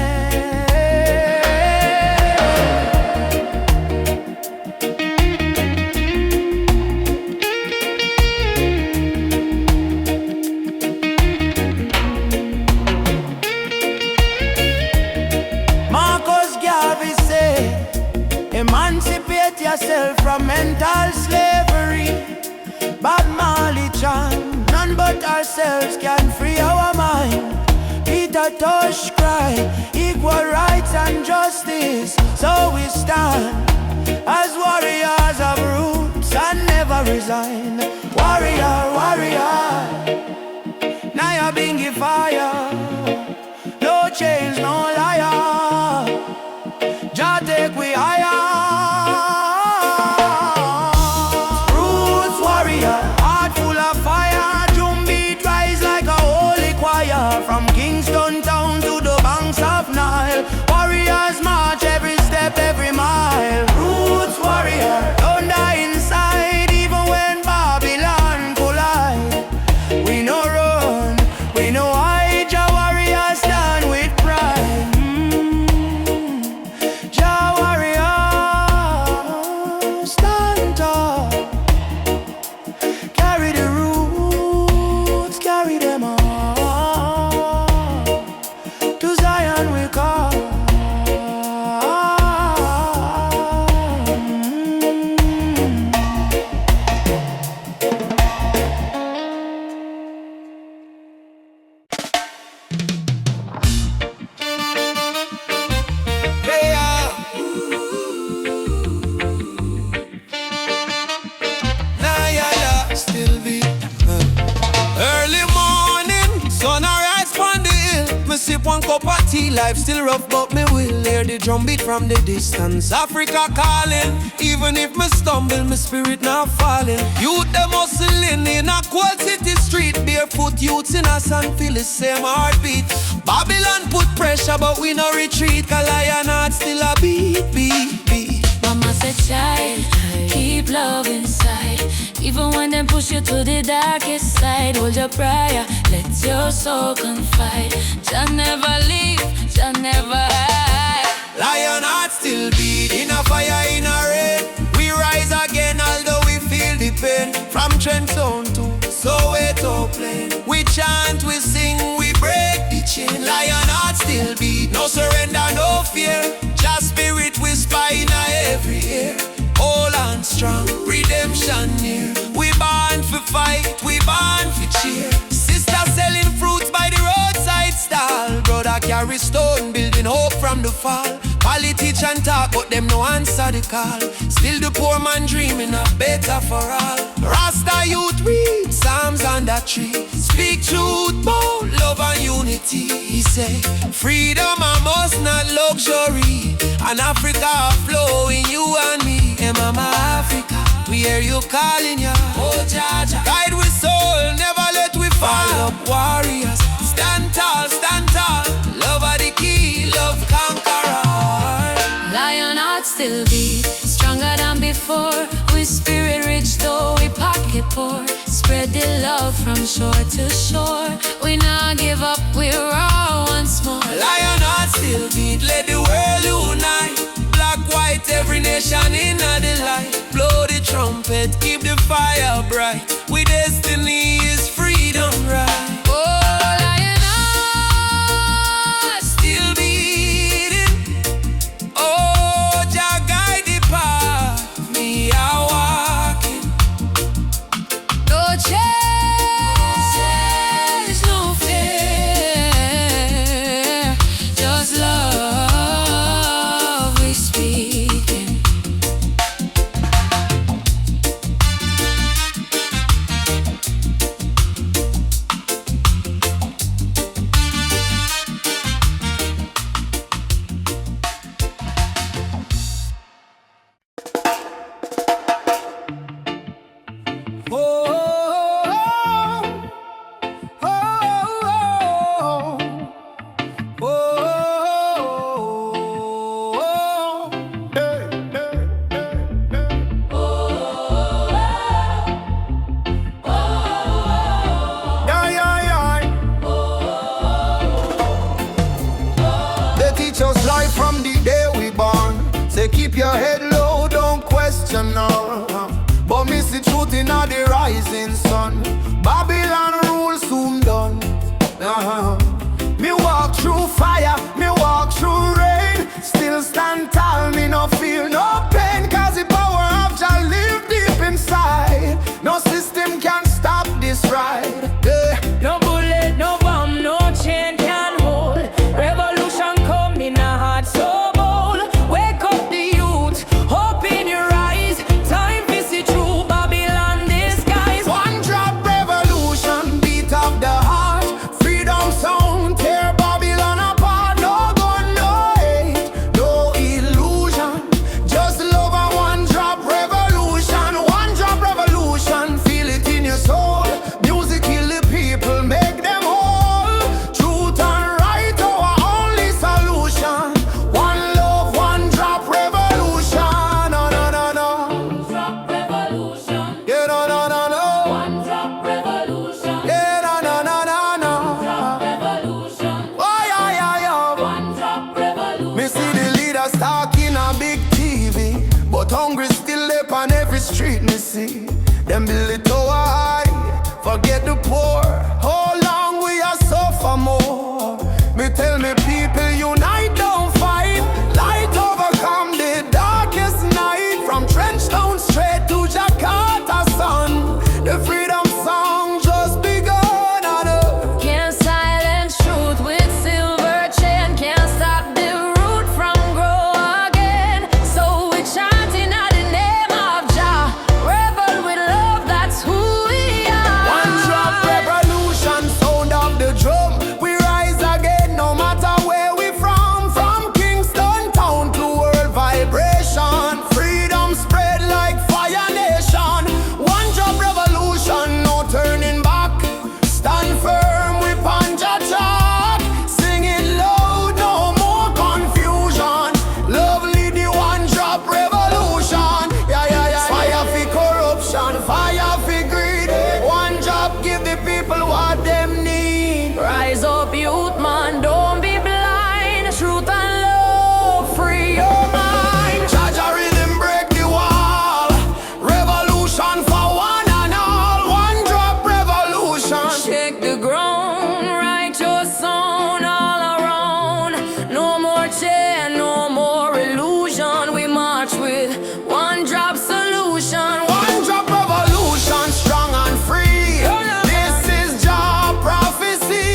Emancipate yourself from mental slavery. Bob Marley chant, none but ourselves can free our mind. Peter Tosh cry, equal rights and justice. So we stand as warriors of roots and never resign. Warrior, warrior, now you're being fire. No chains, no liar. Jah take we higher. Roots warrior, heart full of fire. Drum beat rise like a holy choir. From Kingston town to the banks of Nile. Warriors march every step, every mile. Roots warrior, don't die inside. Even when Babylon collide. We no run, we no hide. Jah warrior stand with pride. One cup of tea, life still rough, but me will hear the drum beat from the distance. Africa calling, even if me stumble, my spirit not falling. Youth them hustling in a cold city street, barefoot youths in a sand feel the same heartbeat. Babylon put pressure, but we no retreat, 'cause lion heart still a beat, beat, beat. Mama said, child, keep love inside. Even when them push you to the darkest side, hold your prayer, let your soul confide. Jah never leave, Jah never hide. Lion heart still beat, in a fire, in a rain. We rise again, although we feel the pain. From Trent Zone to Soweto Plain. We chant, we sing, we break the chain. Lion heart still beat, no surrender, no fear. Jah spirit whisper in every ear. Hold on strong, redemption near. We born for fight, we born for cheer. Sister selling fruits by the roadside stall. Brother carry stone, building hope from the fall. Politician talk, but them no answer the call. Still the poor man dreaming of better for all. Rasta youth read Psalms under tree. Speak truth, bold love and unity. He say, freedom I must not luxury. And Africa flowing you and me. Hey mama Africa, we hear you calling ya. Oh Jah Jah, guide we soul, never let we fall. Up warriors, stand tall, stand tall. Love are the key, love conqueror. Lion heart still beat, stronger than before. We spirit rich though we pocket poor. Spread the love from shore to shore. We not give up, we're all once more. Lion heart still beat, let the world unite. Black, white, every nation in the light. Blow the trumpet, keep the fire bright. We destiny is freedom, right? Oh, lion heart still beating. Oh, Jah guide the path, me a walking. no change, no fear, just love we speaking. Oh, oh, oh, oh, youth in the rising sun. Babylon rule soon done. Me walk through fire, me walk through rain. Still stand tall, me no feel no pain. Cause the power of Jah live deep inside. No system can stop this ride. No bullet, no bomb, no chain can hold. Revolution come in a heart so bold. Wake up the youth, hope in your eyes. Time to see through Babylon disguise. One drop revolution, beat of the heart. Freedom sound, tear Babylon apart. No gun, no hate, no illusion. Just love and one drop revolution. One drop revolution, feel it in your soul. Music kill the people, make them whole. Truth and right, our only solution. One love, one drop revolution. No, no, no, no. Drop revolution, Yeah, no, no, no, no. one drop revolution. Yeah, no, no, no, no, no. Drop revolution, Oh, yeah, yeah, yeah. one drop revolution. Me see the leaders talking on big TV, but hungry still live on every street me see. Them build it tower high, forget the poor. How long we are suffer more? Me tell me people unite, don't fight. Light overcome the darkest night. From Trenchtown straight to Jakarta sun. The freedom song just begun. Can't silence truth with silver chain. Can't stop the root from grow again. So we're chanting out the name of Jah. Rebel with love, that's who we are. One drop revolution, sound of the drum. We rise again, no matter where we from. From Kingston town to world vibration. Freedom spread like fire nation. One drop revolution, no turning back. Stand firm, we punch a track. Sing it loud, no more confusion. Lovely the one drop revolution. Yeah, yeah, yeah. Fire for corruption, fire for greed. One drop give the people what them need. Rise up, youth man, don't be blind. Truth and love, free your mind. Jah Jah rhythm break the wall. Revolution for one and all. One drop revolution. Shake the ground, write your song all around. No more chain, no more illusion. We march with one drop solution. One drop revolution, strong and free. This is Jah prophecy.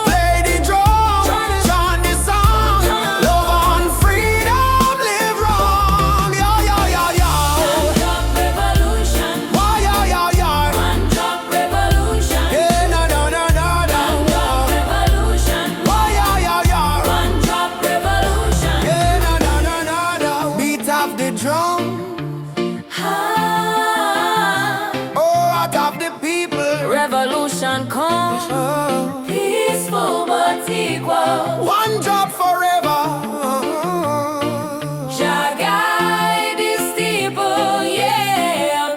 Play the drum, chant the song. Love and freedom, live wrong. Yeah, yeah, yeah, yeah. One drop revolution, Why, yeah, yeah, yeah. one drop revolution. Yeah, no, no, no, no, no. One drop revolution, Why, yeah, yeah, yeah. one drop revolution. Yeah, no, no, no, no, no. Beat of the drum. Ah, Oh, out of the people. revolution come, Oh. peaceful but equal. One drop forever. Jah guide the steeple, yeah.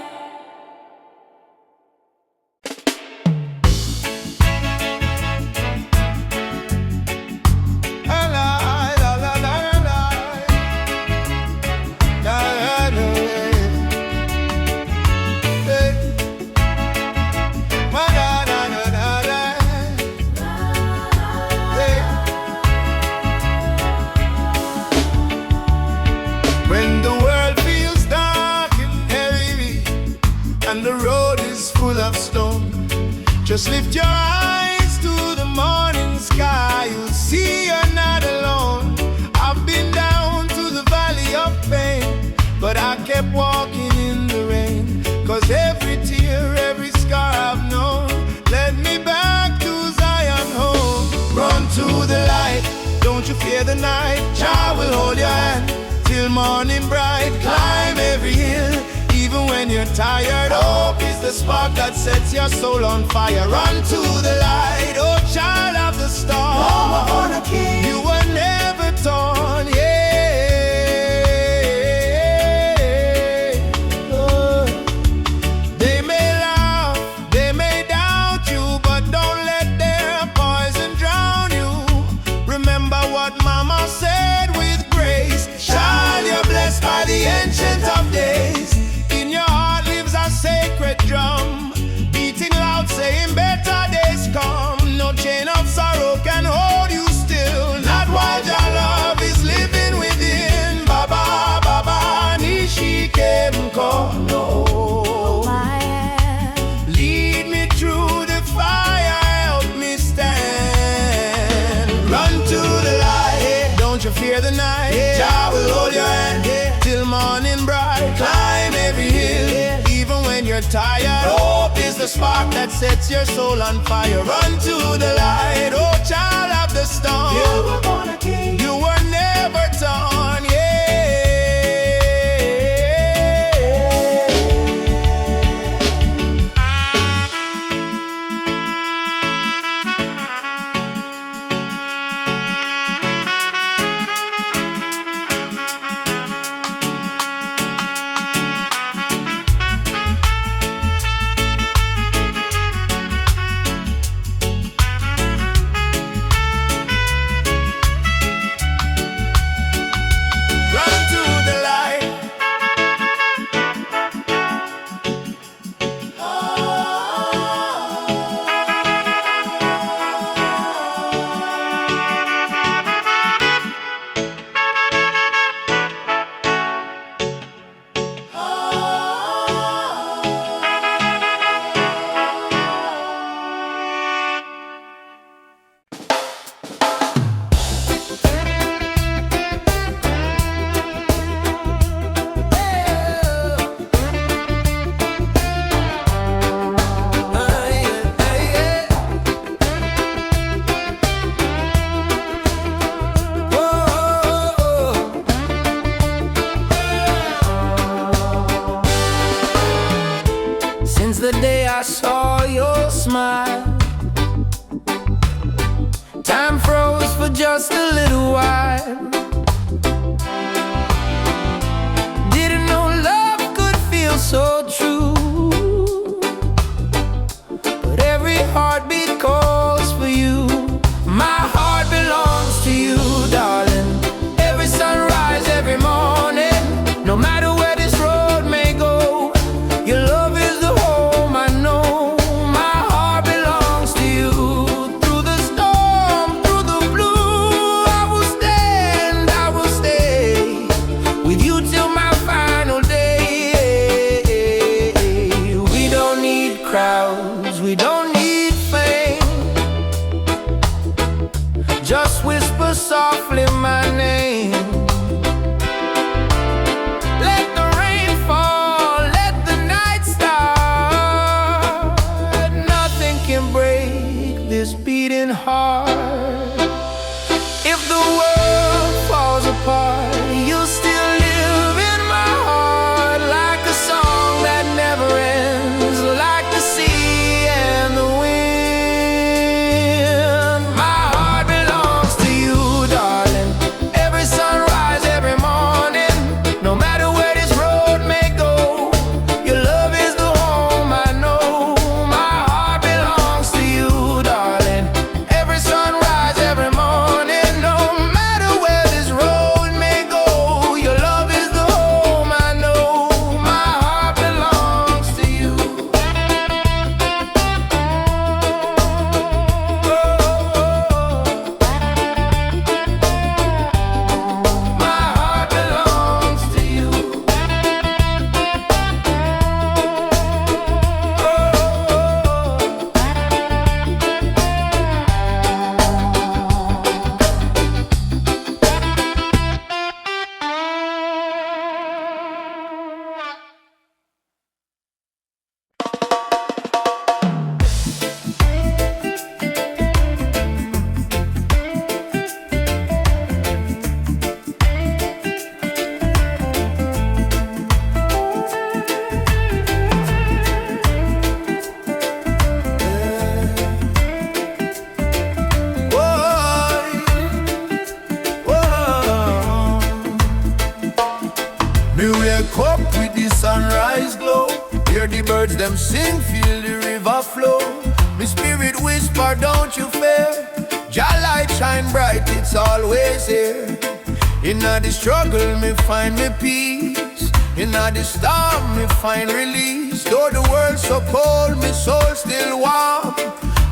La, la, la, la, la, la. La, la, la. Hey. Ma, la, la, la, la, la. Hey. When the world feels dark and heavy and the road is full of storm, just lift your eyes to the morning sky. You'll see you're not alone. I've been down to the valley of pain, but I kept walking in the rain. Cause every tear, every scar I've known led me back to Zion home. Run to the light, don't you fear the night. Jah will hold your hand till morning bright. Climb every hill, even when you're tired. Hope is the spark that sets your soul on fire. Run to the light, oh child of the storm. You were never torn, yeah. Oh. They may laugh, they may doubt you, but don't let their poison drown you. Remember what mama said with grace. Child, you're blessed by the ancient of days. In your heart lives a sacred favorite drum, beating loud, saying better days come. No chain of sorrow can hold you still. Not while your love is living within. Baba, Baba, Nishike Mkono. Lead me through the fire, help me stand. Run to the light, don't you fear the night. Jah will hold your hand till morning bright. Climb every hill, even when you're tired. Hope is the spark that sets your soul on fire. Run to the light, oh child of the storm. You were born a king, you were never torn, yeah. Since the day I saw your smile, time froze for just a little while. Didn't know love could feel so true, but every heartbeat calls for you. My heart belongs to you, darling. Every sunrise, every morning, no matter where this road may go, your love is the home I know. My heart belongs to you. Through the storm, through the blue, I will stand, I will stay with you till my final day. We don't need crowds, we don't need fame. Just whisper softly my name. Let the rain fall, let the night start. Nothing can break this beating heart. If the world falls apart, you'll still live in my heart, like a song that never ends, like the sea and the wind. My heart belongs to you, darling. Every sunrise, every morning, no matter where this road may go, your love is the home I know. My heart belongs to you, darling. Every sunrise, every morning, no matter where this road may go, your love is the home I know. My heart belongs to you. My heart belongs to you. Me wake up with the sunrise glow, hear the birds them sing, feel the river flow. Me spirit whisper, don't you fear. Jah light shine bright, it's always here. In the struggle me find me peace. In the storm, me find release. Though the world so cold, me soul still warm.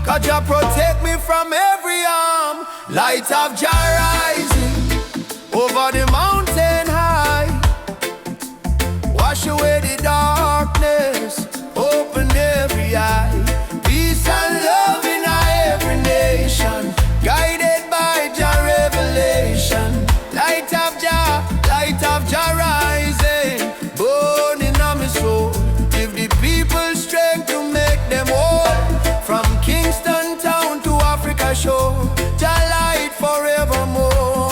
God, Jah protect me from every harm. Light of Jah rising over the mountain high. Wash away the darkness, open every eye. Peace and love in every nation, guided by Jah revelation. Light of Jah rising, burning on my soul. Give the people strength to make them whole. From Kingston town to Africa shore, Jah light forevermore.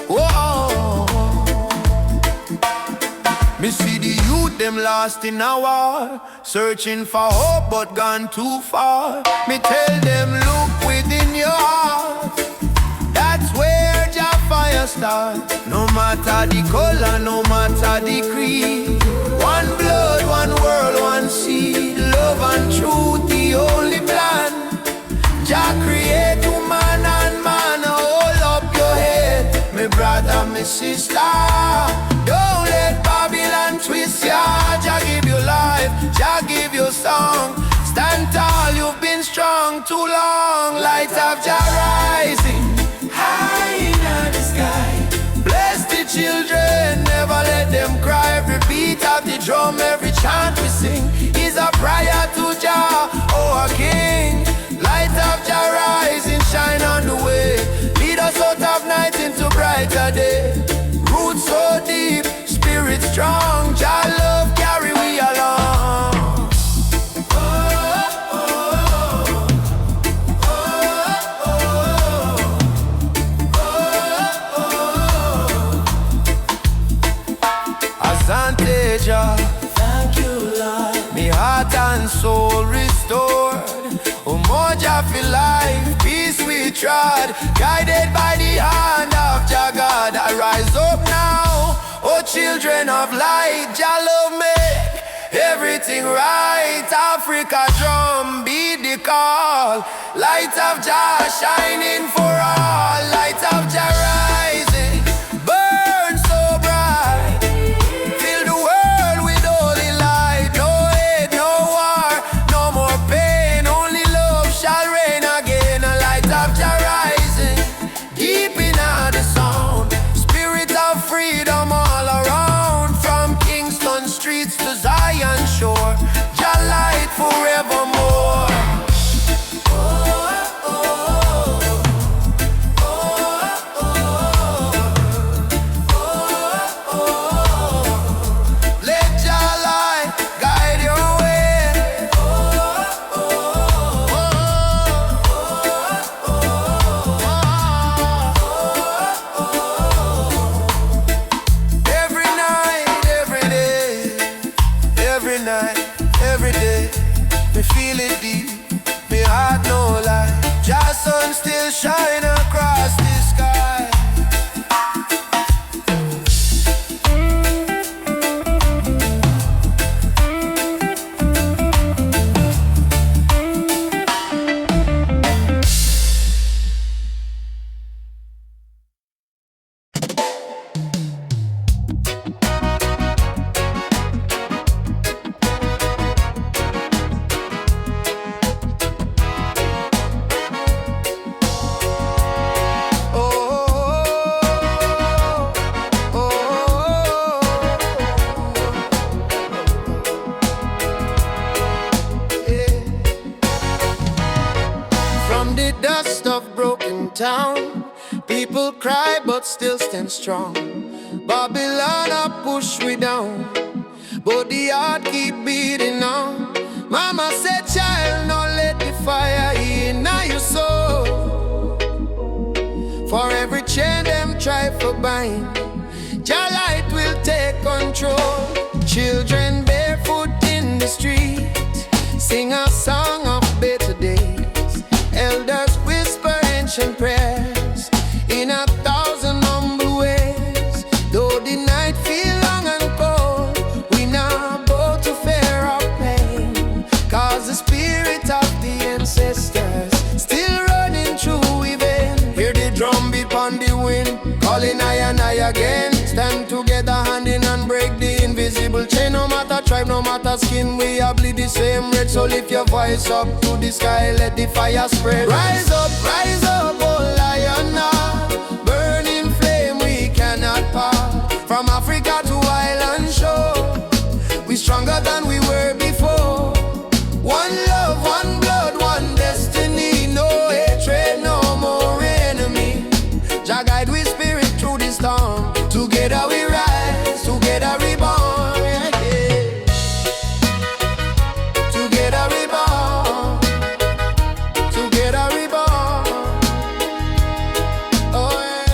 Whoa. Me see the youth them lost in a war, searching for hope but gone too far. Me tell them look within your heart, that's where Jah fire start. No matter the color, no matter the creed, one blood, one world, one seed. Love and truth, the only plan. Jah create woman and man. Hold up your head, me brother, me sister. Don't let Babylon twist ya. Jah give you life, Jah give you song. Stand tall, you've been strong too long. Light of Jah rising high in the sky. Bless the children, never let them cry. Every beat of the drum, every chant we sing is a prayer to Jah, our King. Light of Jah rising, shine on the way. Lead us out of night into brighter day. Roots so deep, spirit strong. Jah love carry we along. Jah, thank you, Lord. Me heart and soul restored. Oh, more Jah feel life, peace we trod. Guided by the hand of Jah God, I rise up now. Oh, children of light, Jah love make everything right. Africa drum beat the call. Light of Jah shining for all. Light of Jah rising, burn so bright. Freedom all around, from Kingston streets to Zion shore. Jah light forevermore. Let Jah light guide your way. Every day, me feel it deep, me heart no lie. Jah sun still shine across the sky. Town, people cry but still stand strong. Babylon a push we down, but the heart keep beating on. Mama said, child, no let the fire in your soul. For every chain them try for bind, Jah light will take control. Children barefoot in the street, sing a song of better days. Elders whisper ancient prayers in 1,000 humble ways. Though the night feel long and cold, we not bow to fear or pain, cause the spirit of the ancestors still running through within. Hear the drum beat on the wind, calling I and I again. Stand together no matter skin, we a bleed the same red. So lift your voice up to the sky, let the fire spread. Rise up, oh lion now. Burning flame we cannot part. From Africa to island shore, we stronger than we were before. One love, one blood, one destiny. No hatred, no more enemy. Jah guide we spirit through the storm. Together we rise, together we born, yeah. Together we born, together we born. Oh yeah.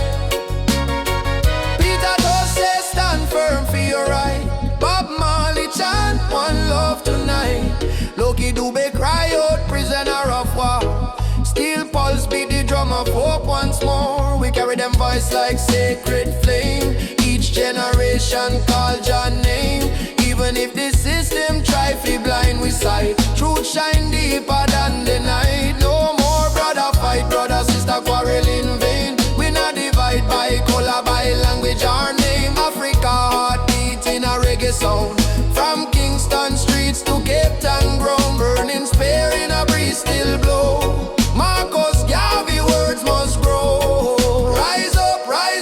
Peter Tosh says stand firm for your right. Bob Marley chant one love tonight. Loki Dube cry out prisoner of war. Steel pulse beat the drum of hope once more. We carry them voice like sacred flame. Each generation call Jah name. Even if the system try to blind we sight, truth shine deeper than the night. No more brother fight, brother sister quarrel in vain. We not divide by color, by language or name. Africa heartbeat in a reggae sound. From Kingston streets to Cape Town ground. Burning spear in a breeze still blow. Marcus Garvey words must grow. Rise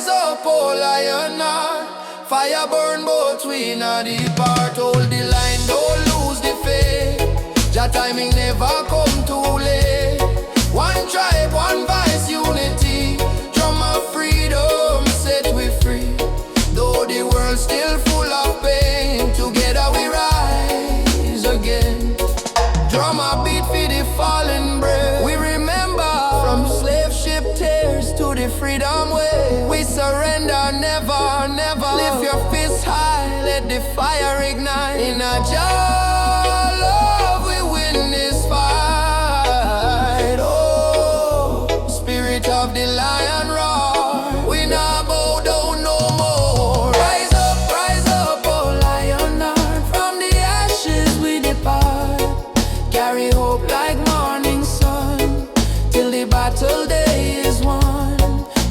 up, oh lion heart. Fire burn both we not depart. Hold the line, don't lose the faith. Jah timing never come too late. One tribe, one vice, unity. Drum of freedom set we free. Though the world still full of pain, together we rise again. Drum a beat for the fallen brave. We remember from slave ship tears to the freedom way. We surrender never, never. Lift your fists high, let the fire ignite. In a Jah love we win this fight. Oh, spirit of the lion roar. We not bow down no more. Rise up, oh lion heart. From the ashes we depart. Carry hope like morning sun, till the battle day is won.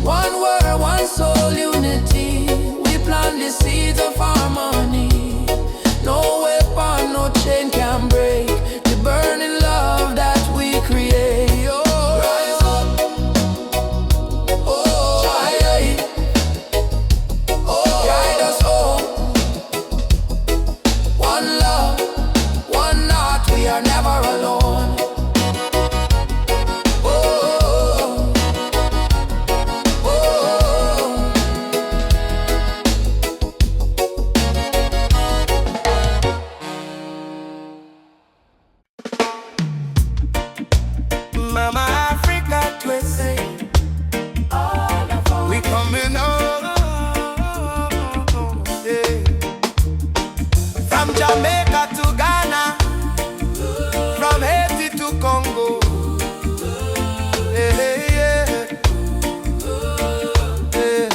One word, one soul, unity. We plant the seeds of harmony. No weapon, no chain can break the burning love that we create. Oh, rise up, oh, guide us home. One love, one heart, we are never alone. Oh, oh, Mama Africa twisting. We coming home, yeah. From Jamaica to Ghana, from Haiti to Congo, yeah, yeah, yeah.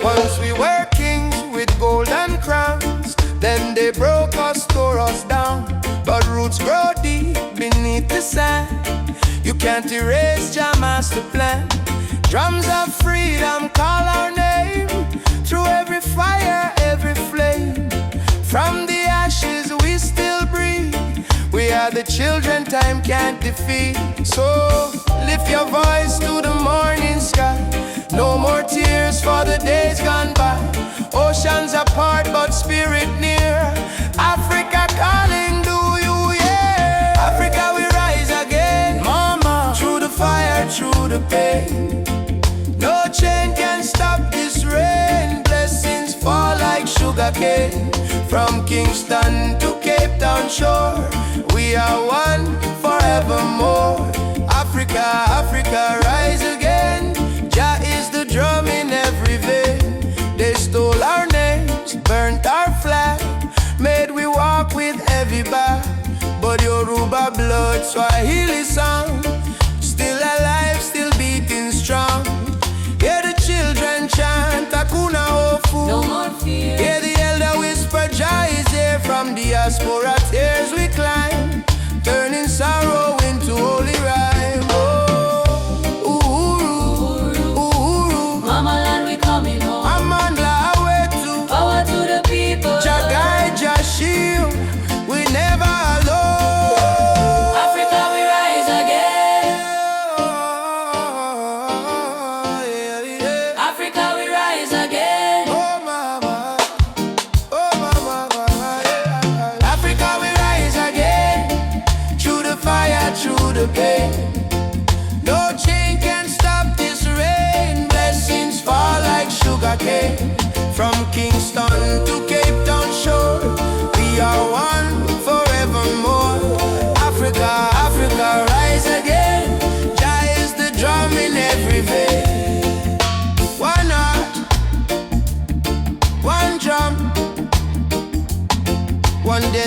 Once we were kings with golden crowns, then they broke us, tore us down. But roots grow deep beneath the sand. You can't erase Jah master plan. Drums of freedom call our name. Through every fire, every flame. From the ashes we still breathe. We are the children time can't defeat. So lift your voice to the morning sky. No more tears for the days gone by. Oceans apart but spirit near. Africa calling, do you hear? Africa we rise again, mama. Through the fire, through the pain. No chain can stop this rain. Blessings fall like sugar cane. From Kingston to Cape Town shore, we are one forevermore. Africa, Africa, rise again. Jah is the drum in every vein. They stole our names, burnt our flag, made we walk with heavy back. But Yoruba blood, Swahili song, still alive, still beating strong. Hear the children chant Hakuna Hofu. No more fear. Hear the elder whisper Jah is here. From diaspora tears we climb, turning sorrow into holy rhyme. Oh, Uhuru, Uhuru, Mama land we coming home. Amandla Awetu. Power to the people. Jah guide,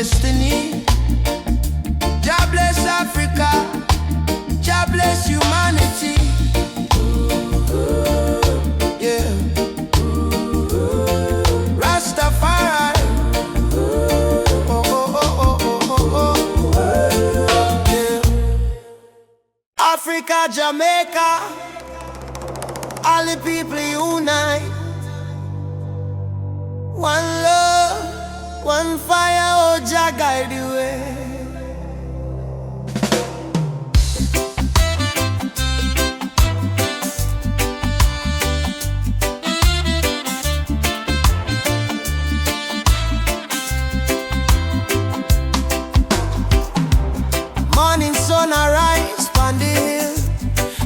destiny. Jah bless Africa, Jah bless humanity. Yeah. Rastafari. Oh, oh, oh, oh, oh, oh, oh. Yeah. Africa, Jamaica, all the people unite. One love, one fire, oh Jah guide the way. Morning sun arise on the hill.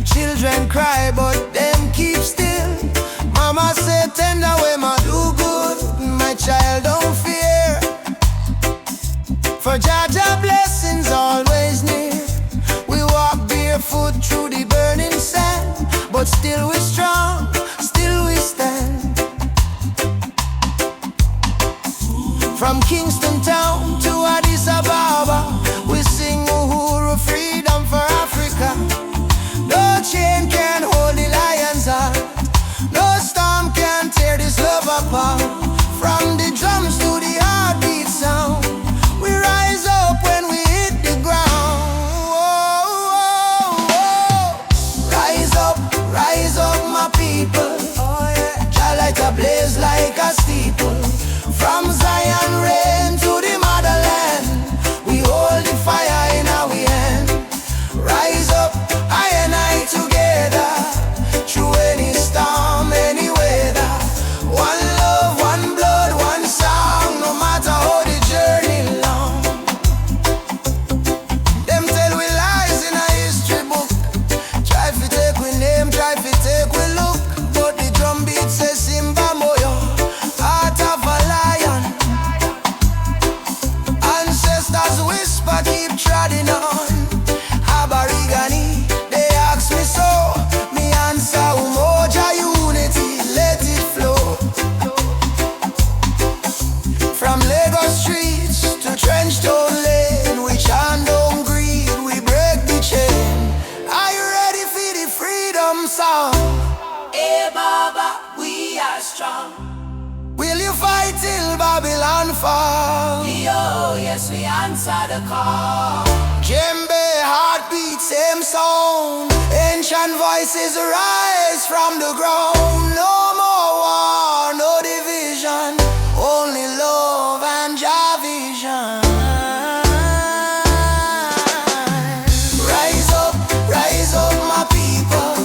Children cry but them keep still. Mama say tender way ma do good. My child don't fear, for Jah Jah blessings always near. We walk barefoot through the burning sand, but still we strong, still we stand. From Kingston town to Addis Ababa, we sing Uhuru, freedom for Africa. No chain can hold the lion's heart, no storm can tear this love apart. From the drums to the heartbeat sound, we rise up when we hit the ground. Oh, oh, oh. Rise up my people. Oh, yeah. Jah light a blaze like a steeple. From Zion rain to the motherland, we hold the fire in our hand. Rise up, I and I together, through any storm, any weather. One love, one blood, one song, no matter how the journey long. Them tell we lies in a history book. Try to take we name, try to take we look, but the drum beat says Simba Moyo, heart of a lion. Ancestors whisper, keep treading on. Aborigine, they ask me so. Me answer, Umoja unity, let it flow. From Lagos streets to Trenchtown Lane, we chant down greed, we break the chain. Are you ready for the freedom song? Hey Baba, we are strong. Will you fight till Babylon fall? Yo, yes, we answer the call. Djembe, heartbeat, same sound. Ancient voices rise from the ground. No more war, no division, only love and Jah vision. Rise up, my people.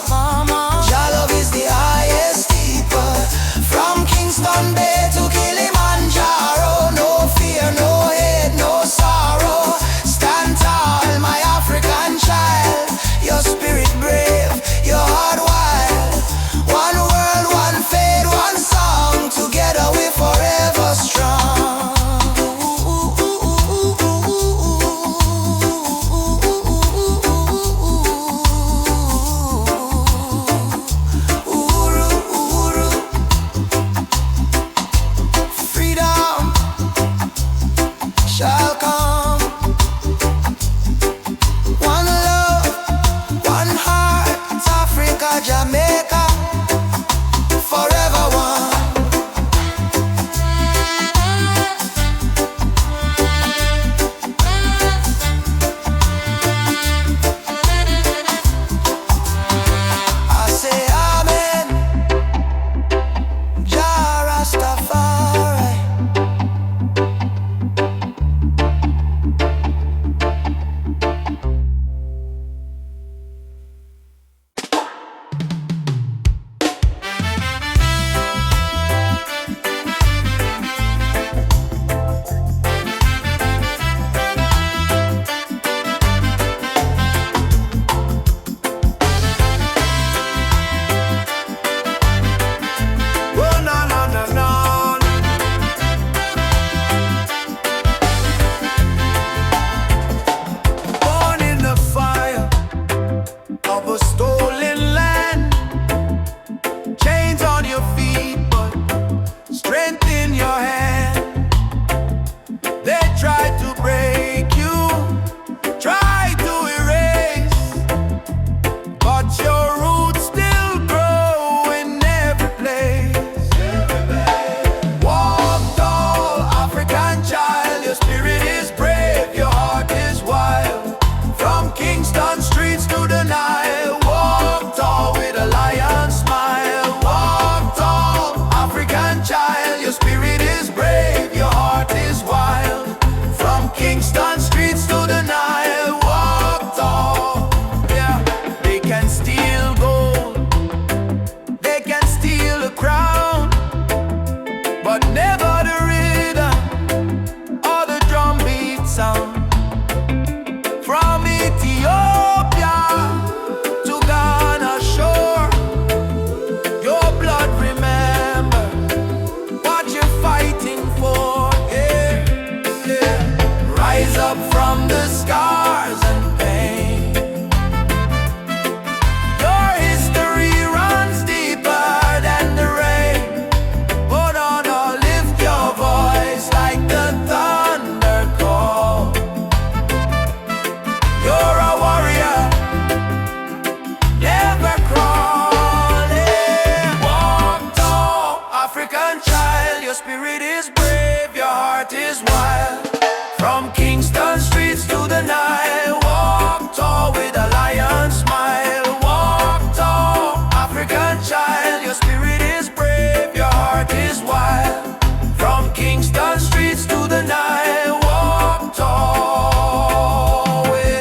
Jah love is the highest steeple. From Kingston Bay to Kilimanjaro, no fear, no hate, no sorrow. Stand tall, my African child. Your spirit brave, your heart wild. One world, one faith, one song. Together we forever strong. Uhuru, uhuru. Freedom shall come. One love, one heart, Africa, Jamaica, forever one. I say amen, Jah Rastafari. rise up from the scars and pain. Your history runs deeper than the rain. But on, oh, lift your voice like the thunder call. You're a warrior, never crawling. Walk tall, African child. Your spirit is brave, your heart is wild. From Kingston streets to the Nile, walk tall with a lion smile. Walk tall, African child. Your spirit is brave, your heart is wild. From Kingston streets to the Nile, walk tall with.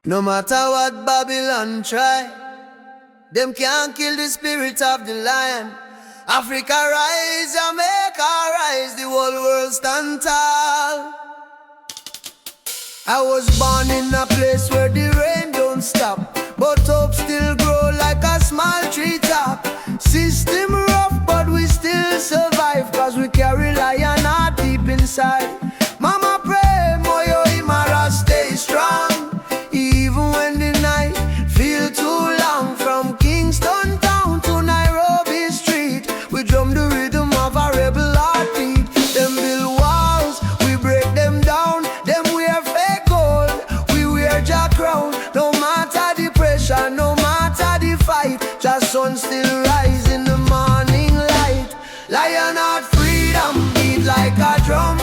No matter what Babylon try, them can't kill the spirit of the lion. Africa rise, Jamaica rise, the whole world stand tall. I was born in a place where the rain don't stop, but hope still grow like a small tree top. System rough, but we still survive, cause we carry lion heart deep inside. Mama pray, Moyo Imara stay strong. Even when the night feel too long, from Kingston town to Nairobi street, we drum the rhythm of a rebel heartbeat. Them build walls, we break them down. Them wear fake gold, we wear Jah crown. No matter the pressure, no matter the fight, Jah sun still rise in the morning light. Lion heart freedom beat like a drum.